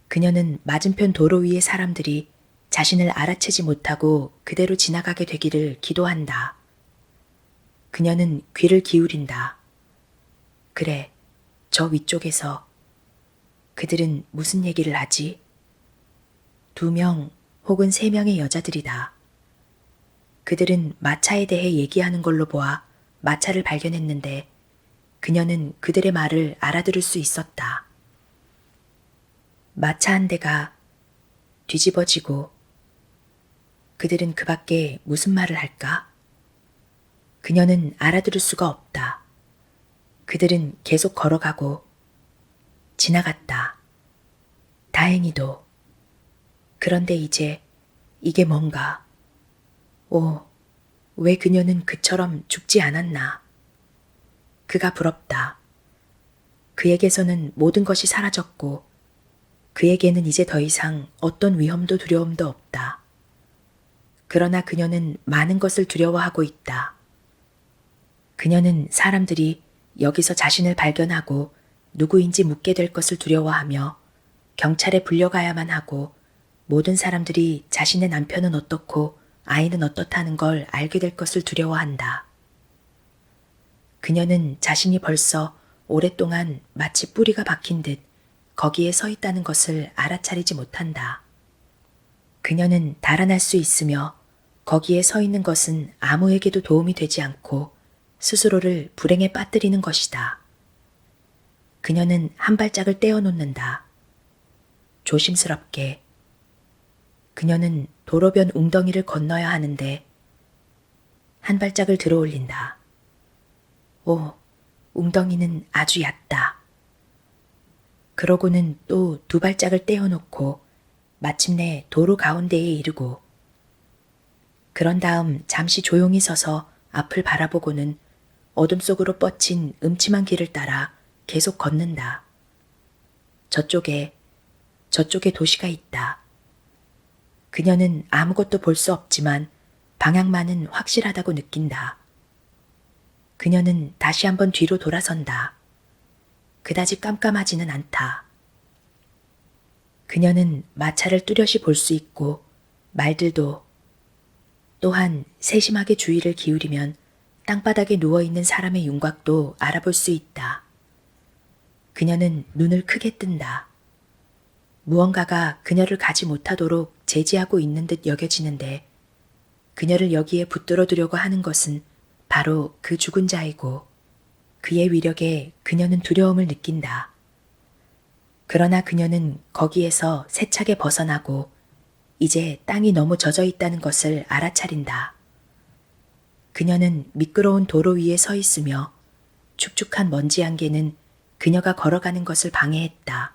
그녀는 맞은편 도로 위의 사람들이 자신을 알아채지 못하고 그대로 지나가게 되기를 기도한다. 그녀는 귀를 기울인다. 그래, 저 위쪽에서 그들은 무슨 얘기를 하지? 2명 혹은 3명의 여자들이다. 그들은 마차에 대해 얘기하는 걸로 보아 마차를 발견했는데 그녀는 그들의 말을 알아들을 수 있었다. 마차 한 대가 뒤집어지고 그들은 그 밖에 무슨 말을 할까? 그녀는 알아들을 수가 없다. 그들은 계속 걸어가고 지나갔다. 다행히도. 그런데 이제 이게 뭔가. 오, 왜 그녀는 그처럼 죽지 않았나? 그가 부럽다. 그에게서는 모든 것이 사라졌고 그에게는 이제 더 이상 어떤 위험도 두려움도 없다. 그러나 그녀는 많은 것을 두려워하고 있다. 그녀는 사람들이 여기서 자신을 발견하고 누구인지 묻게 될 것을 두려워하며 경찰에 불려가야만 하고 모든 사람들이 자신의 남편은 어떻고 아이는 어떻다는 걸 알게 될 것을 두려워한다. 그녀는 자신이 벌써 오랫동안 마치 뿌리가 박힌 듯 거기에 서 있다는 것을 알아차리지 못한다. 그녀는 달아날 수 있으며 거기에 서 있는 것은 아무에게도 도움이 되지 않고 스스로를 불행에 빠뜨리는 것이다. 그녀는 한 발짝을 떼어놓는다. 조심스럽게. 그녀는 도로변 웅덩이를 건너야 하는데 한 발짝을 들어 올린다. 오, 웅덩이는 아주 얕다. 그러고는 또 두 발짝을 떼어놓고 마침내 도로 가운데에 이르고 그런 다음 잠시 조용히 서서 앞을 바라보고는 어둠 속으로 뻗친 음침한 길을 따라 계속 걷는다. 저쪽에 도시가 있다. 그녀는 아무것도 볼 수 없지만 방향만은 확실하다고 느낀다. 그녀는 다시 한번 뒤로 돌아선다. 그다지 깜깜하지는 않다. 그녀는 마차를 뚜렷이 볼 수 있고 말들도 또한 세심하게 주의를 기울이면 땅바닥에 누워있는 사람의 윤곽도 알아볼 수 있다. 그녀는 눈을 크게 뜬다. 무언가가 그녀를 가지 못하도록 제지하고 있는 듯 여겨지는데 그녀를 여기에 붙들어 두려고 하는 것은 바로 그 죽은 자이고 그의 위력에 그녀는 두려움을 느낀다. 그러나 그녀는 거기에서 세차게 벗어나고 이제 땅이 너무 젖어 있다는 것을 알아차린다. 그녀는 미끄러운 도로 위에 서 있으며 축축한 먼지 안개는 그녀가 걸어가는 것을 방해했다.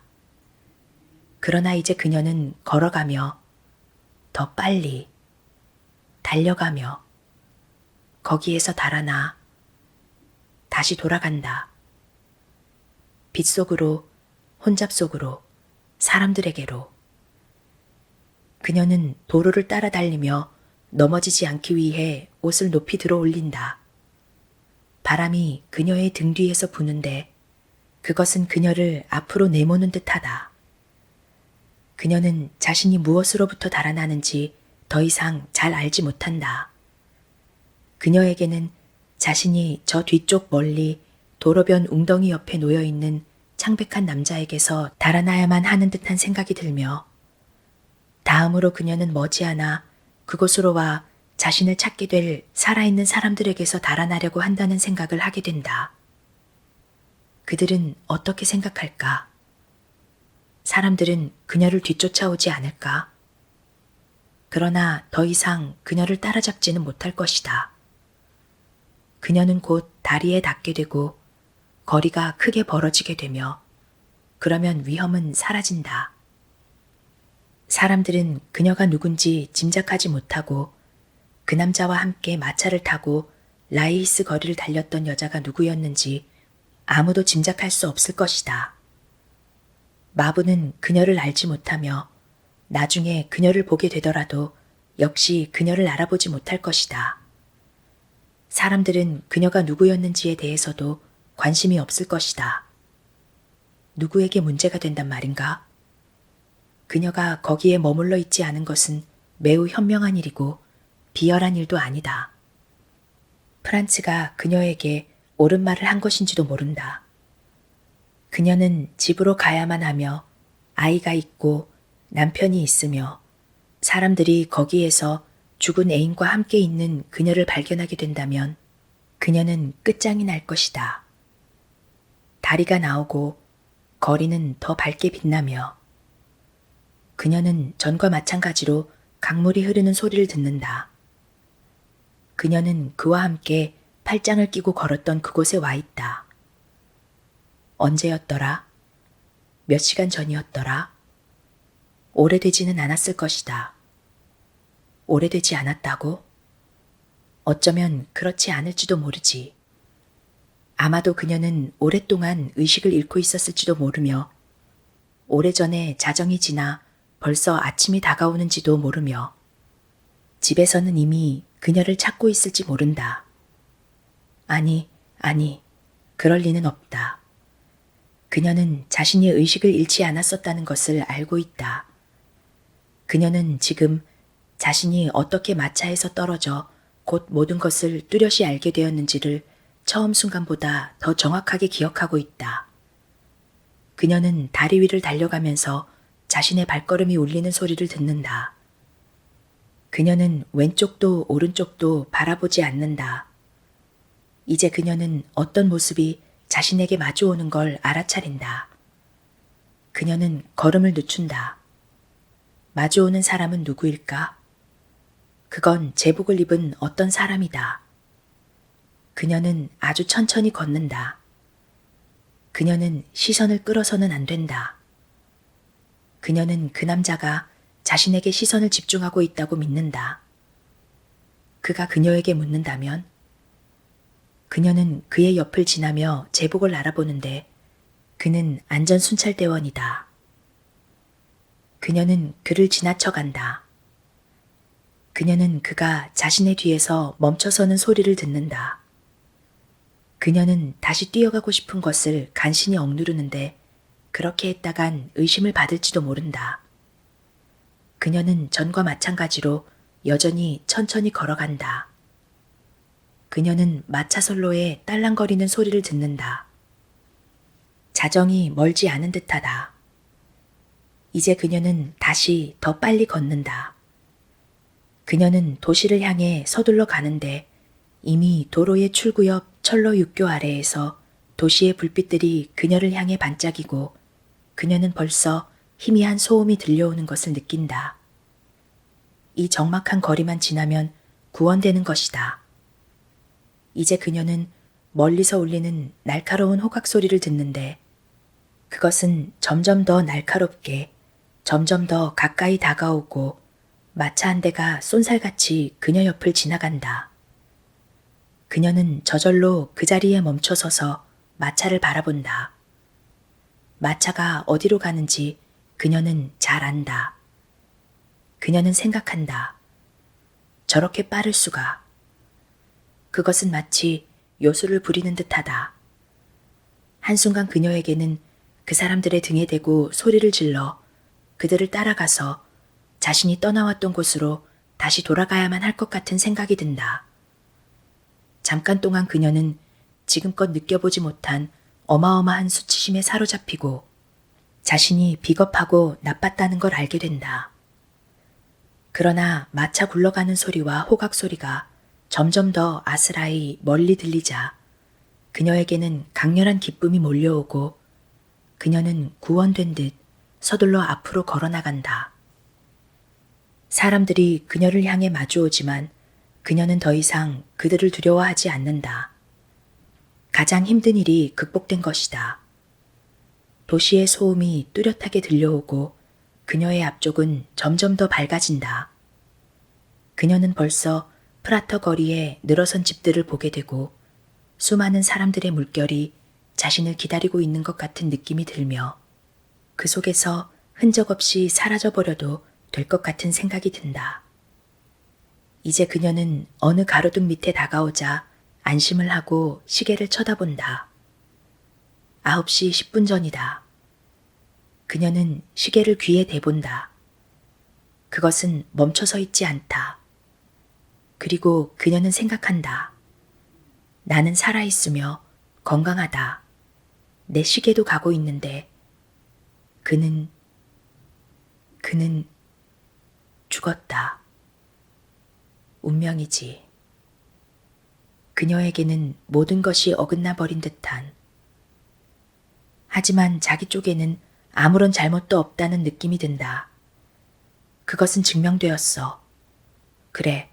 그러나 이제 그녀는 걸어가며 더 빨리 달려가며 거기에서 달아나 다시 돌아간다. 빛 속으로, 혼잡 속으로, 사람들에게로. 그녀는 도로를 따라 달리며 넘어지지 않기 위해 옷을 높이 들어 올린다. 바람이 그녀의 등 뒤에서 부는데 그것은 그녀를 앞으로 내모는 듯하다. 그녀는 자신이 무엇으로부터 달아나는지 더 이상 잘 알지 못한다. 그녀에게는 자신이 저 뒤쪽 멀리 도로변 웅덩이 옆에 놓여있는 창백한 남자에게서 달아나야만 하는 듯한 생각이 들며 다음으로 그녀는 머지않아 그곳으로 와 자신을 찾게 될 살아있는 사람들에게서 달아나려고 한다는 생각을 하게 된다. 그들은 어떻게 생각할까? 사람들은 그녀를 뒤쫓아오지 않을까? 그러나 더 이상 그녀를 따라잡지는 못할 것이다. 그녀는 곧 다리에 닿게 되고 거리가 크게 벌어지게 되며 그러면 위험은 사라진다. 사람들은 그녀가 누군지 짐작하지 못하고 그 남자와 함께 마차를 타고 라이히스 거리를 달렸던 여자가 누구였는지 아무도 짐작할 수 없을 것이다. 마부는 그녀를 알지 못하며 나중에 그녀를 보게 되더라도 역시 그녀를 알아보지 못할 것이다. 사람들은 그녀가 누구였는지에 대해서도 관심이 없을 것이다. 누구에게 문제가 된단 말인가? 그녀가 거기에 머물러 있지 않은 것은 매우 현명한 일이고 비열한 일도 아니다. 프란츠가 그녀에게 옳은 말을 한 것인지도 모른다. 그녀는 집으로 가야만 하며 아이가 있고 남편이 있으며 사람들이 거기에서 죽은 애인과 함께 있는 그녀를 발견하게 된다면 그녀는 끝장이 날 것이다. 다리가 나오고 거리는 더 밝게 빛나며 그녀는 전과 마찬가지로 강물이 흐르는 소리를 듣는다. 그녀는 그와 함께 팔짱을 끼고 걸었던 그곳에 와 있다. 언제였더라? 몇 시간 전이었더라? 오래되지는 않았을 것이다. 오래되지 않았다고? 어쩌면 그렇지 않을지도 모르지. 아마도 그녀는 오랫동안 의식을 잃고 있었을지도 모르며 오래전에 자정이 지나 벌써 아침이 다가오는지도 모르며 집에서는 이미 그녀를 찾고 있을지 모른다. 아니, 그럴 리는 없다. 그녀는 자신이 의식을 잃지 않았었다는 것을 알고 있다. 그녀는 지금 자신이 어떻게 마차에서 떨어져 곧 모든 것을 뚜렷이 알게 되었는지를 처음 순간보다 더 정확하게 기억하고 있다. 그녀는 다리 위를 달려가면서 자신의 발걸음이 울리는 소리를 듣는다. 그녀는 왼쪽도 오른쪽도 바라보지 않는다. 이제 그녀는 어떤 모습이 자신에게 마주오는 걸 알아차린다. 그녀는 걸음을 늦춘다. 마주오는 사람은 누구일까? 그건 제복을 입은 어떤 사람이다. 그녀는 아주 천천히 걷는다. 그녀는 시선을 끌어서는 안 된다. 그녀는 그 남자가 자신에게 시선을 집중하고 있다고 믿는다. 그가 그녀에게 묻는다면 그녀는 그의 옆을 지나며 제복을 알아보는데 그는 안전순찰대원이다. 그녀는 그를 지나쳐 간다. 그녀는 그가 자신의 뒤에서 멈춰서는 소리를 듣는다. 그녀는 다시 뛰어가고 싶은 것을 간신히 억누르는데 그렇게 했다간 의심을 받을지도 모른다. 그녀는 전과 마찬가지로 여전히 천천히 걸어간다. 그녀는 마차선로에 딸랑거리는 소리를 듣는다. 자정이 멀지 않은 듯하다. 이제 그녀는 다시 더 빨리 걷는다. 그녀는 도시를 향해 서둘러 가는데 이미 도로의 출구 옆 철로 육교 아래에서 도시의 불빛들이 그녀를 향해 반짝이고 그녀는 벌써 희미한 소음이 들려오는 것을 느낀다. 이 적막한 거리만 지나면 구원되는 것이다. 이제 그녀는 멀리서 울리는 날카로운 호각 소리를 듣는데 그것은 점점 더 날카롭게 점점 더 가까이 다가오고 마차 한 대가 쏜살같이 그녀 옆을 지나간다. 그녀는 저절로 그 자리에 멈춰서서 마차를 바라본다. 마차가 어디로 가는지 그녀는 잘 안다. 그녀는 생각한다. 저렇게 빠를 수가. 그것은 마치 요술을 부리는 듯하다. 한순간 그녀에게는 그 사람들의 등에 대고 소리를 질러 그들을 따라가서 자신이 떠나왔던 곳으로 다시 돌아가야만 할 것 같은 생각이 든다. 잠깐 동안 그녀는 지금껏 느껴보지 못한 어마어마한 수치심에 사로잡히고 자신이 비겁하고 나빴다는 걸 알게 된다. 그러나 마차 굴러가는 소리와 호각 소리가 점점 더 아스라이 멀리 들리자 그녀에게는 강렬한 기쁨이 몰려오고 그녀는 구원된 듯 서둘러 앞으로 걸어나간다. 사람들이 그녀를 향해 마주오지만 그녀는 더 이상 그들을 두려워하지 않는다. 가장 힘든 일이 극복된 것이다. 도시의 소음이 뚜렷하게 들려오고 그녀의 앞쪽은 점점 더 밝아진다. 그녀는 벌써 프라터 거리에 늘어선 집들을 보게 되고 수많은 사람들의 물결이 자신을 기다리고 있는 것 같은 느낌이 들며 그 속에서 흔적 없이 사라져버려도 될 것 같은 생각이 든다. 이제 그녀는 어느 가로등 밑에 다가오자 안심을 하고 시계를 쳐다본다. 9시 10분 전이다. 그녀는 시계를 귀에 대본다. 그것은 멈춰서 있지 않다. 그리고 그녀는 생각한다. 나는 살아있으며 건강하다. 내 시계도 가고 있는데 그는 죽었다. 운명이지. 그녀에게는 모든 것이 어긋나 버린 듯한. 하지만 자기 쪽에는 아무런 잘못도 없다는 느낌이 든다. 그것은 증명되었어. 그래,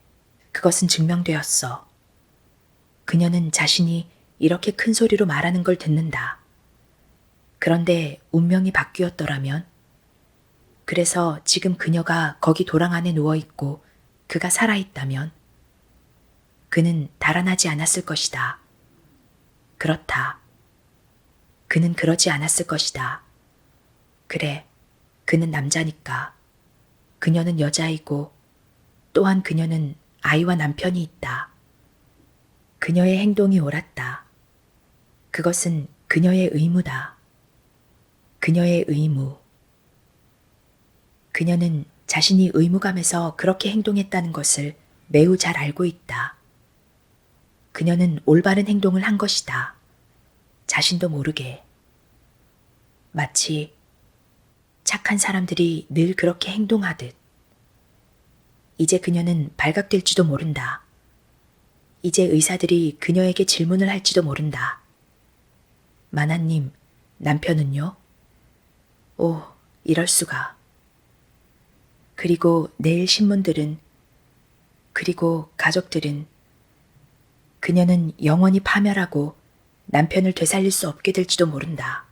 그것은 증명되었어. 그녀는 자신이 이렇게 큰 소리로 말하는 걸 듣는다. 그런데 운명이 바뀌었더라면? 그래서 지금 그녀가 거기 도랑 안에 누워있고 그가 살아있다면? 그는 달아나지 않았을 것이다. 그렇다. 그는 그러지 않았을 것이다. 그래, 그는 남자니까. 그녀는 여자이고 또한 그녀는 아이와 남편이 있다. 그녀의 행동이 옳았다. 그것은 그녀의 의무다. 그녀의 의무. 그녀는 자신이 의무감에서 그렇게 행동했다는 것을 매우 잘 알고 있다. 그녀는 올바른 행동을 한 것이다. 자신도 모르게. 마치 착한 사람들이 늘 그렇게 행동하듯. 이제 그녀는 발각될지도 모른다. 이제 의사들이 그녀에게 질문을 할지도 모른다. 마나님, 남편은요? 오, 이럴 수가. 그리고 내일 신문들은, 그리고 가족들은 그녀는 영원히 파멸하고 남편을 되살릴 수 없게 될지도 모른다.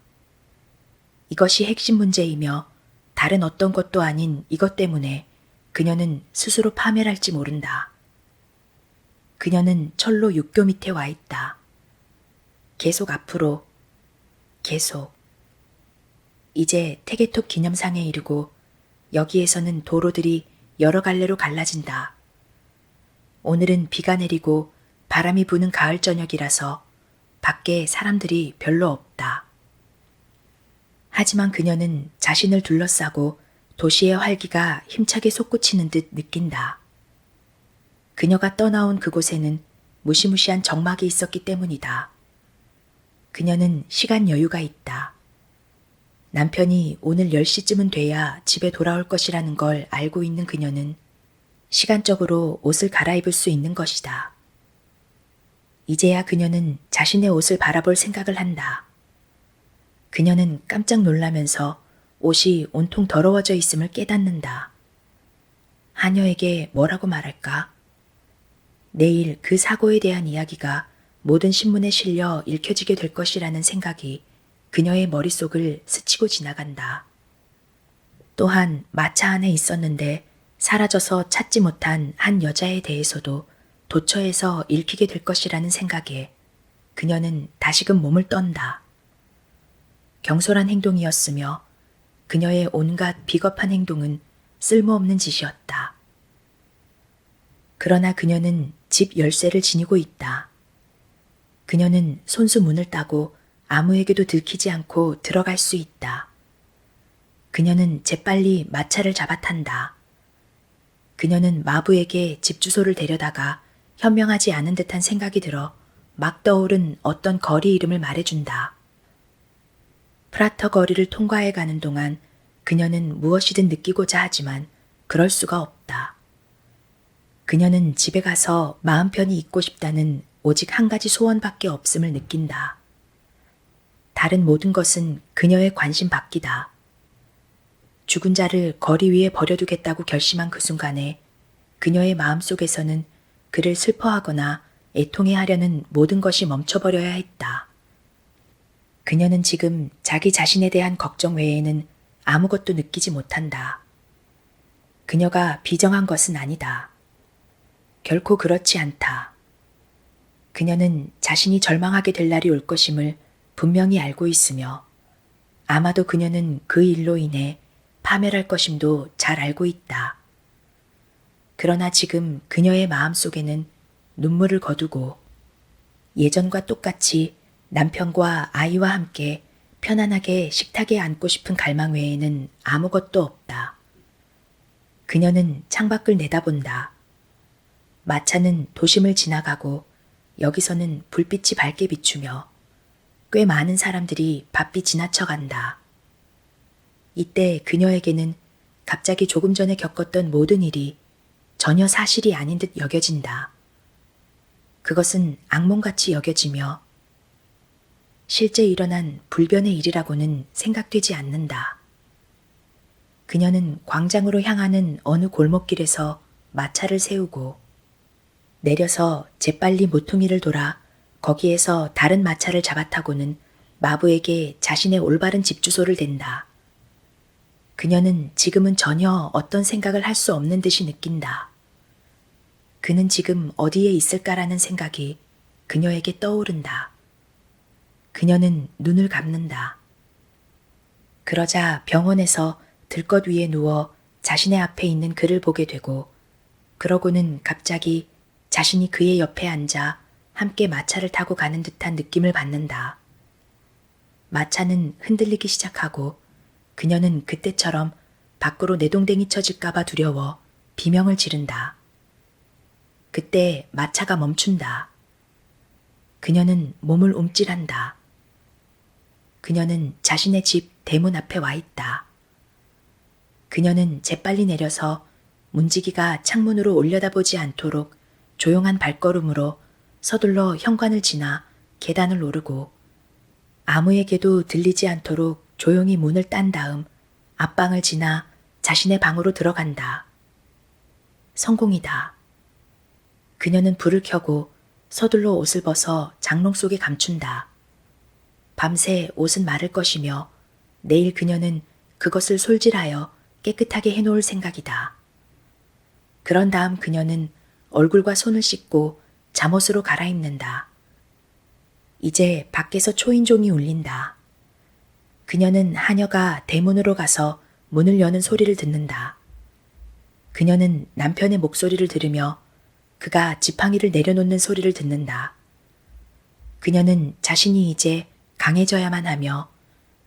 이것이 핵심 문제이며 다른 어떤 것도 아닌 이것 때문에 그녀는 스스로 파멸할지 모른다. 그녀는 철로 육교 밑에 와 있다. 계속 앞으로, 계속. 이제 태계톱 기념상에 이르고 여기에서는 도로들이 여러 갈래로 갈라진다. 오늘은 비가 내리고 바람이 부는 가을 저녁이라서 밖에 사람들이 별로 없다. 하지만 그녀는 자신을 둘러싸고 도시의 활기가 힘차게 솟구치는 듯 느낀다. 그녀가 떠나온 그곳에는 무시무시한 적막이 있었기 때문이다. 그녀는 시간 여유가 있다. 남편이 오늘 10시쯤은 돼야 집에 돌아올 것이라는 걸 알고 있는 그녀는 시간적으로 옷을 갈아입을 수 있는 것이다. 이제야 그녀는 자신의 옷을 바라볼 생각을 한다. 그녀는 깜짝 놀라면서 옷이 온통 더러워져 있음을 깨닫는다. 하녀에게 뭐라고 말할까? 내일 그 사고에 대한 이야기가 모든 신문에 실려 읽혀지게 될 것이라는 생각이 그녀의 머릿속을 스치고 지나간다. 또한 마차 안에 있었는데 사라져서 찾지 못한 한 여자에 대해서도 도처에서 읽히게 될 것이라는 생각에 그녀는 다시금 몸을 떤다. 경솔한 행동이었으며 그녀의 온갖 비겁한 행동은 쓸모없는 짓이었다. 그러나 그녀는 집 열쇠를 지니고 있다. 그녀는 손수 문을 따고 아무에게도 들키지 않고 들어갈 수 있다. 그녀는 재빨리 마차를 잡아탄다. 그녀는 마부에게 집 주소를 데려다가 현명하지 않은 듯한 생각이 들어 막 떠오른 어떤 거리 이름을 말해준다. 프라터 거리를 통과해 가는 동안 그녀는 무엇이든 느끼고자 하지만 그럴 수가 없다. 그녀는 집에 가서 마음 편히 있고 싶다는 오직 한 가지 소원밖에 없음을 느낀다. 다른 모든 것은 그녀의 관심 밖이다. 죽은 자를 거리 위에 버려두겠다고 결심한 그 순간에 그녀의 마음속에서는 그를 슬퍼하거나 애통해하려는 모든 것이 멈춰버려야 했다. 그녀는 지금 자기 자신에 대한 걱정 외에는 아무것도 느끼지 못한다. 그녀가 비정한 것은 아니다. 결코 그렇지 않다. 그녀는 자신이 절망하게 될 날이 올 것임을 분명히 알고 있으며 아마도 그녀는 그 일로 인해 파멸할 것임도 잘 알고 있다. 그러나 지금 그녀의 마음속에는 눈물을 거두고 예전과 똑같이 남편과 아이와 함께 편안하게 식탁에 앉고 싶은 갈망 외에는 아무것도 없다. 그녀는 창밖을 내다본다. 마차는 도심을 지나가고 여기서는 불빛이 밝게 비추며 꽤 많은 사람들이 바삐 지나쳐간다. 이때 그녀에게는 갑자기 조금 전에 겪었던 모든 일이 전혀 사실이 아닌 듯 여겨진다. 그것은 악몽같이 여겨지며 실제 일어난 불변의 일이라고는 생각되지 않는다. 그녀는 광장으로 향하는 어느 골목길에서 마차를 세우고 내려서 재빨리 모퉁이를 돌아 거기에서 다른 마차를 잡아타고는 마부에게 자신의 올바른 집 주소를 댄다. 그녀는 지금은 전혀 어떤 생각을 할 수 없는 듯이 느낀다. 그는 지금 어디에 있을까라는 생각이 그녀에게 떠오른다. 그녀는 눈을 감는다. 그러자 병원에서 들것 위에 누워 자신의 앞에 있는 그를 보게 되고 그러고는 갑자기 자신이 그의 옆에 앉아 함께 마차를 타고 가는 듯한 느낌을 받는다. 마차는 흔들리기 시작하고 그녀는 그때처럼 밖으로 내동댕이 쳐질까봐 두려워 비명을 지른다. 그때 마차가 멈춘다. 그녀는 몸을 움찔한다. 그녀는 자신의 집 대문 앞에 와 있다. 그녀는 재빨리 내려서 문지기가 창문으로 올려다보지 않도록 조용한 발걸음으로 서둘러 현관을 지나 계단을 오르고 아무에게도 들리지 않도록 조용히 문을 딴 다음 앞방을 지나 자신의 방으로 들어간다. 성공이다. 그녀는 불을 켜고 서둘러 옷을 벗어 장롱 속에 감춘다. 밤새 옷은 마를 것이며 내일 그녀는 그것을 솔질하여 깨끗하게 해놓을 생각이다. 그런 다음 그녀는 얼굴과 손을 씻고 잠옷으로 갈아입는다. 이제 밖에서 초인종이 울린다. 그녀는 하녀가 대문으로 가서 문을 여는 소리를 듣는다. 그녀는 남편의 목소리를 들으며 그가 지팡이를 내려놓는 소리를 듣는다. 그녀는 자신이 이제 강해져야만 하며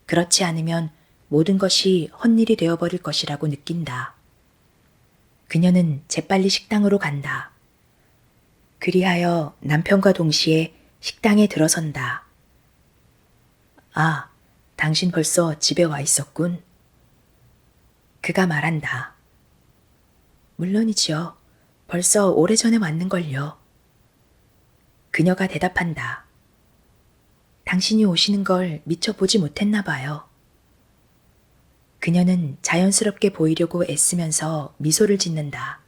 그렇지 않으면 모든 것이 헛일이 되어버릴 것이라고 느낀다. 그녀는 재빨리 식당으로 간다. 그리하여 남편과 동시에 식당에 들어선다. 아, 당신 벌써 집에 와 있었군. 그가 말한다. 물론이지요. 벌써 오래전에 왔는걸요. 그녀가 대답한다. 당신이 오시는 걸 미처 보지 못했나 봐요. 그녀는 자연스럽게 보이려고 애쓰면서 미소를 짓는다.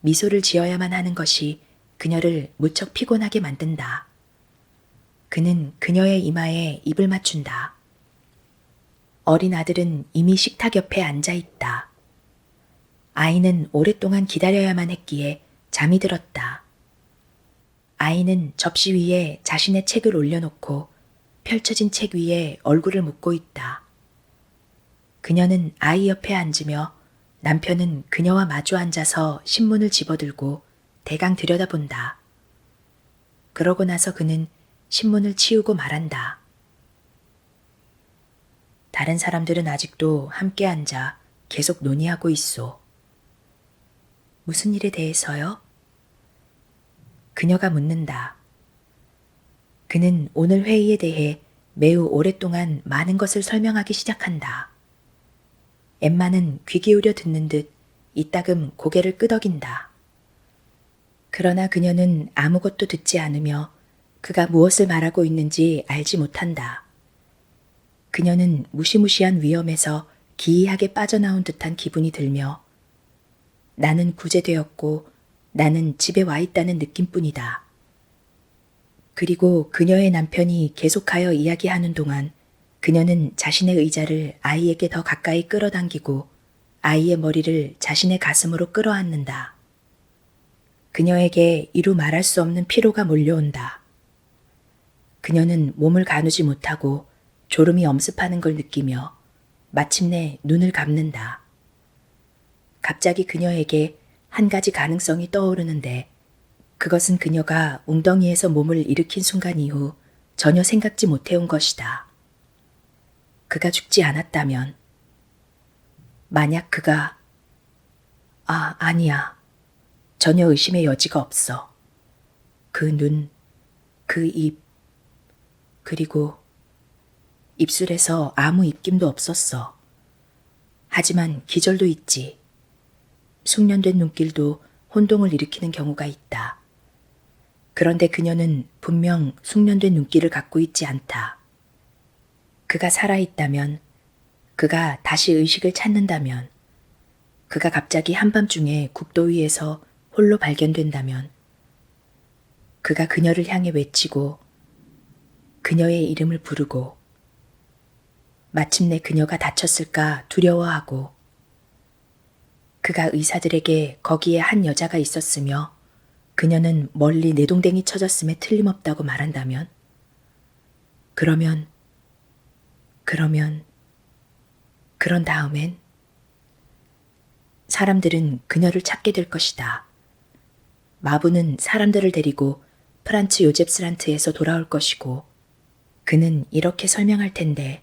미소를 지어야만 하는 것이 그녀를 무척 피곤하게 만든다. 그는 그녀의 이마에 입을 맞춘다. 어린 아들은 이미 식탁 옆에 앉아 있다. 아이는 오랫동안 기다려야만 했기에 잠이 들었다. 아이는 접시 위에 자신의 책을 올려놓고 펼쳐진 책 위에 얼굴을 묻고 있다. 그녀는 아이 옆에 앉으며 남편은 그녀와 마주 앉아서 신문을 집어들고 대강 들여다본다. 그러고 나서 그는 신문을 치우고 말한다. 다른 사람들은 아직도 함께 앉아 계속 논의하고 있소. 무슨 일에 대해서요? 그녀가 묻는다. 그는 오늘 회의에 대해 매우 오랫동안 많은 것을 설명하기 시작한다. 엠마는 귀 기울여 듣는 듯 이따금 고개를 끄덕인다. 그러나 그녀는 아무것도 듣지 않으며 그가 무엇을 말하고 있는지 알지 못한다. 그녀는 무시무시한 위험에서 기이하게 빠져나온 듯한 기분이 들며 나는 구제되었고 나는 집에 와 있다는 느낌뿐이다. 그리고 그녀의 남편이 계속하여 이야기하는 동안 그녀는 자신의 의자를 아이에게 더 가까이 끌어당기고 아이의 머리를 자신의 가슴으로 끌어안는다. 그녀에게 이루 말할 수 없는 피로가 몰려온다. 그녀는 몸을 가누지 못하고 졸음이 엄습하는 걸 느끼며 마침내 눈을 감는다. 갑자기 그녀에게 한 가지 가능성이 떠오르는데 그것은 그녀가 웅덩이에서 몸을 일으킨 순간 이후 전혀 생각지 못해온 것이다. 그가 죽지 않았다면, 만약 그가, 아니야. 전혀 의심의 여지가 없어. 그 눈, 그 입, 그리고 입술에서 아무 입김도 없었어. 하지만 기절도 있지. 숙련된 눈길도 혼동을 일으키는 경우가 있다. 그런데 그녀는 분명 숙련된 눈길을 갖고 있지 않다. 그가 살아있다면, 그가 다시 의식을 찾는다면, 그가 갑자기 한밤중에 국도 위에서 홀로 발견된다면, 그가 그녀를 향해 외치고 그녀의 이름을 부르고 마침내 그녀가 다쳤을까 두려워하고 그가 의사들에게 거기에 한 여자가 있었으며 그녀는 멀리 내동댕이 쳐졌음에 틀림없다고 말한다면 그런 다음엔 사람들은 그녀를 찾게 될 것이다. 마부는 사람들을 데리고 프란츠 요제프스란트에서 돌아올 것이고 그는 이렇게 설명할 텐데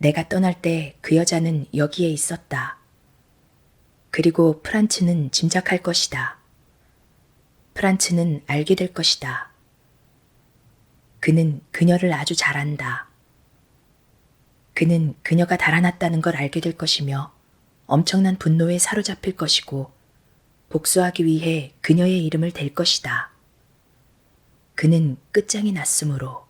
내가 떠날 때 그 여자는 여기에 있었다. 그리고 프란츠는 짐작할 것이다. 프란츠는 알게 될 것이다. 그는 그녀를 아주 잘 안다. 그는 그녀가 달아났다는 걸 알게 될 것이며 엄청난 분노에 사로잡힐 것이고 복수하기 위해 그녀의 이름을 댈 것이다. 그는 끝장이 났으므로.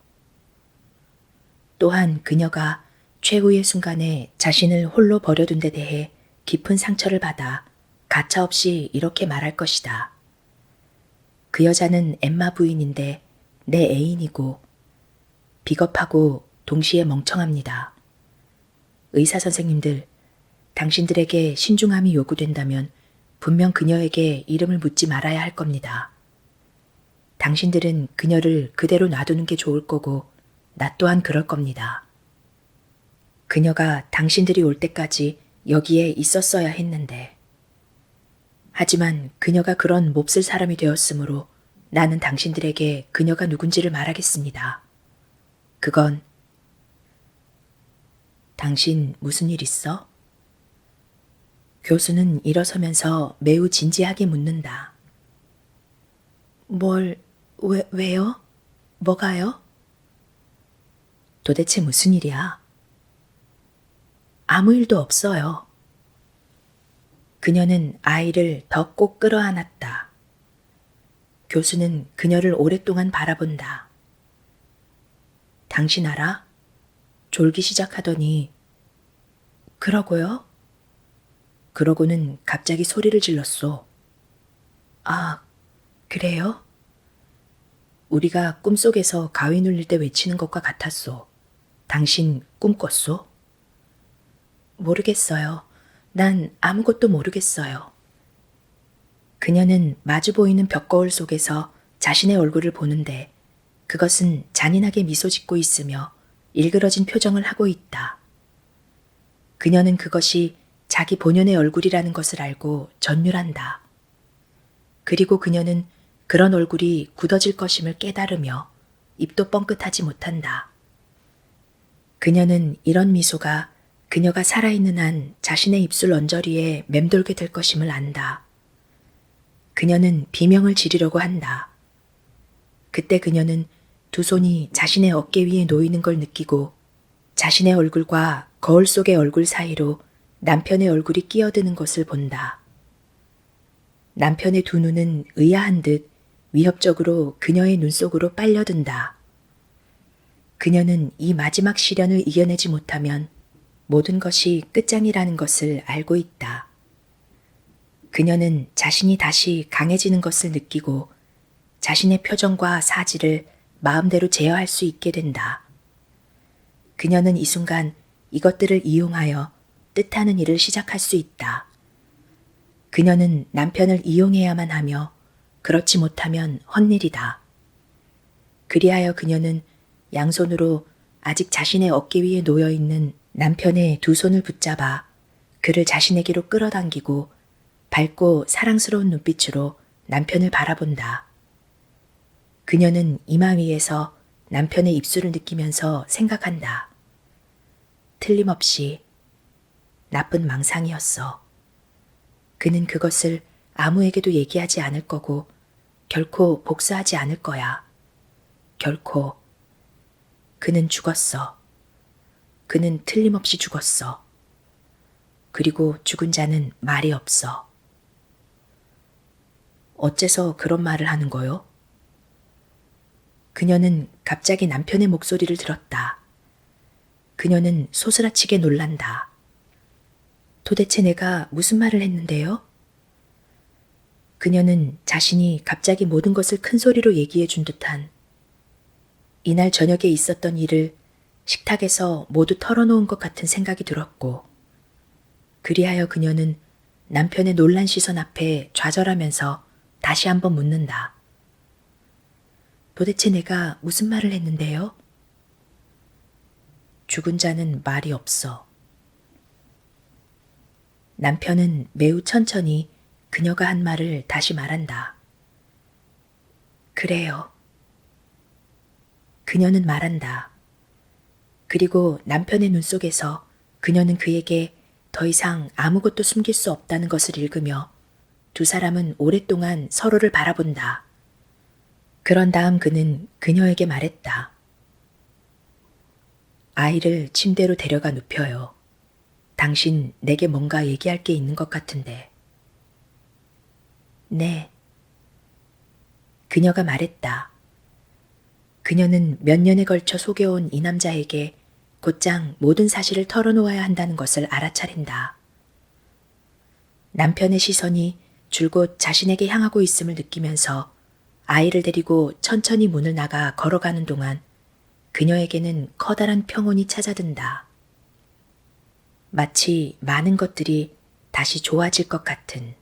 또한 그녀가 최후의 순간에 자신을 홀로 버려둔 데 대해 깊은 상처를 받아 가차없이 이렇게 말할 것이다. 그 여자는 엠마 부인인데 내 애인이고 비겁하고 동시에 멍청합니다. 의사 선생님들, 당신들에게 신중함이 요구된다면 분명 그녀에게 이름을 묻지 말아야 할 겁니다. 당신들은 그녀를 그대로 놔두는 게 좋을 거고 나 또한 그럴 겁니다. 그녀가 당신들이 올 때까지 여기에 있었어야 했는데. 하지만 그녀가 그런 몹쓸 사람이 되었으므로 나는 당신들에게 그녀가 누군지를 말하겠습니다. 그건 당신 무슨 일 있어? 교수는 일어서면서 매우 진지하게 묻는다. 왜요? 뭐가요? 도대체 무슨 일이야? 아무 일도 없어요. 그녀는 아이를 더 꼭 끌어안았다. 교수는 그녀를 오랫동안 바라본다. 당신 알아? 졸기 시작하더니 그러고요? 그러고는 갑자기 소리를 질렀소. 아, 그래요? 우리가 꿈속에서 가위 눌릴 때 외치는 것과 같았소. 당신 꿈 꿨소? 모르겠어요. 난 아무것도 모르겠어요. 그녀는 마주 보이는 벽거울 속에서 자신의 얼굴을 보는데 그것은 잔인하게 미소 짓고 있으며 일그러진 표정을 하고 있다. 그녀는 그것이 자기 본연의 얼굴이라는 것을 알고 전율한다. 그리고 그녀는 그런 얼굴이 굳어질 것임을 깨달으며 입도 뻥끗하지 못한다. 그녀는 이런 미소가 그녀가 살아있는 한 자신의 입술 언저리에 맴돌게 될 것임을 안다. 그녀는 비명을 지르려고 한다. 그때 그녀는 두 손이 자신의 어깨 위에 놓이는 걸 느끼고 자신의 얼굴과 거울 속의 얼굴 사이로 남편의 얼굴이 끼어드는 것을 본다. 남편의 두 눈은 의아한 듯 위협적으로 그녀의 눈 속으로 빨려든다. 그녀는 이 마지막 시련을 이겨내지 못하면 모든 것이 끝장이라는 것을 알고 있다. 그녀는 자신이 다시 강해지는 것을 느끼고 자신의 표정과 사지를 마음대로 제어할 수 있게 된다. 그녀는 이 순간 이것들을 이용하여 뜻하는 일을 시작할 수 있다. 그녀는 남편을 이용해야만 하며 그렇지 못하면 헛일이다. 그리하여 그녀는 양손으로 아직 자신의 어깨 위에 놓여있는 남편의 두 손을 붙잡아 그를 자신에게로 끌어당기고 밝고 사랑스러운 눈빛으로 남편을 바라본다. 그녀는 이마 위에서 남편의 입술을 느끼면서 생각한다. 틀림없이 나쁜 망상이었어. 그는 그것을 아무에게도 얘기하지 않을 거고 결코 복수하지 않을 거야. 결코. 그는 죽었어. 그는 틀림없이 죽었어. 그리고 죽은 자는 말이 없어. 어째서 그런 말을 하는 거요? 그녀는 갑자기 남편의 목소리를 들었다. 그녀는 소스라치게 놀란다. 도대체 내가 무슨 말을 했는데요? 그녀는 자신이 갑자기 모든 것을 큰 소리로 얘기해 준 듯한 이날 저녁에 있었던 일을 식탁에서 모두 털어놓은 것 같은 생각이 들었고 그리하여 그녀는 남편의 놀란 시선 앞에 좌절하면서 다시 한번 묻는다. 도대체 내가 무슨 말을 했는데요? 죽은 자는 말이 없어. 남편은 매우 천천히 그녀가 한 말을 다시 말한다. 그래요. 그녀는 말한다. 그리고 남편의 눈 속에서 그녀는 그에게 더 이상 아무것도 숨길 수 없다는 것을 읽으며 두 사람은 오랫동안 서로를 바라본다. 그런 다음 그는 그녀에게 말했다. 아이를 침대로 데려가 눕혀요. 당신 내게 뭔가 얘기할 게 있는 것 같은데. 네. 그녀가 말했다. 그녀는 몇 년에 걸쳐 속여온 이 남자에게 곧장 모든 사실을 털어놓아야 한다는 것을 알아차린다. 남편의 시선이 줄곧 자신에게 향하고 있음을 느끼면서 아이를 데리고 천천히 문을 나가 걸어가는 동안 그녀에게는 커다란 평온이 찾아든다. 마치 많은 것들이 다시 좋아질 것 같은.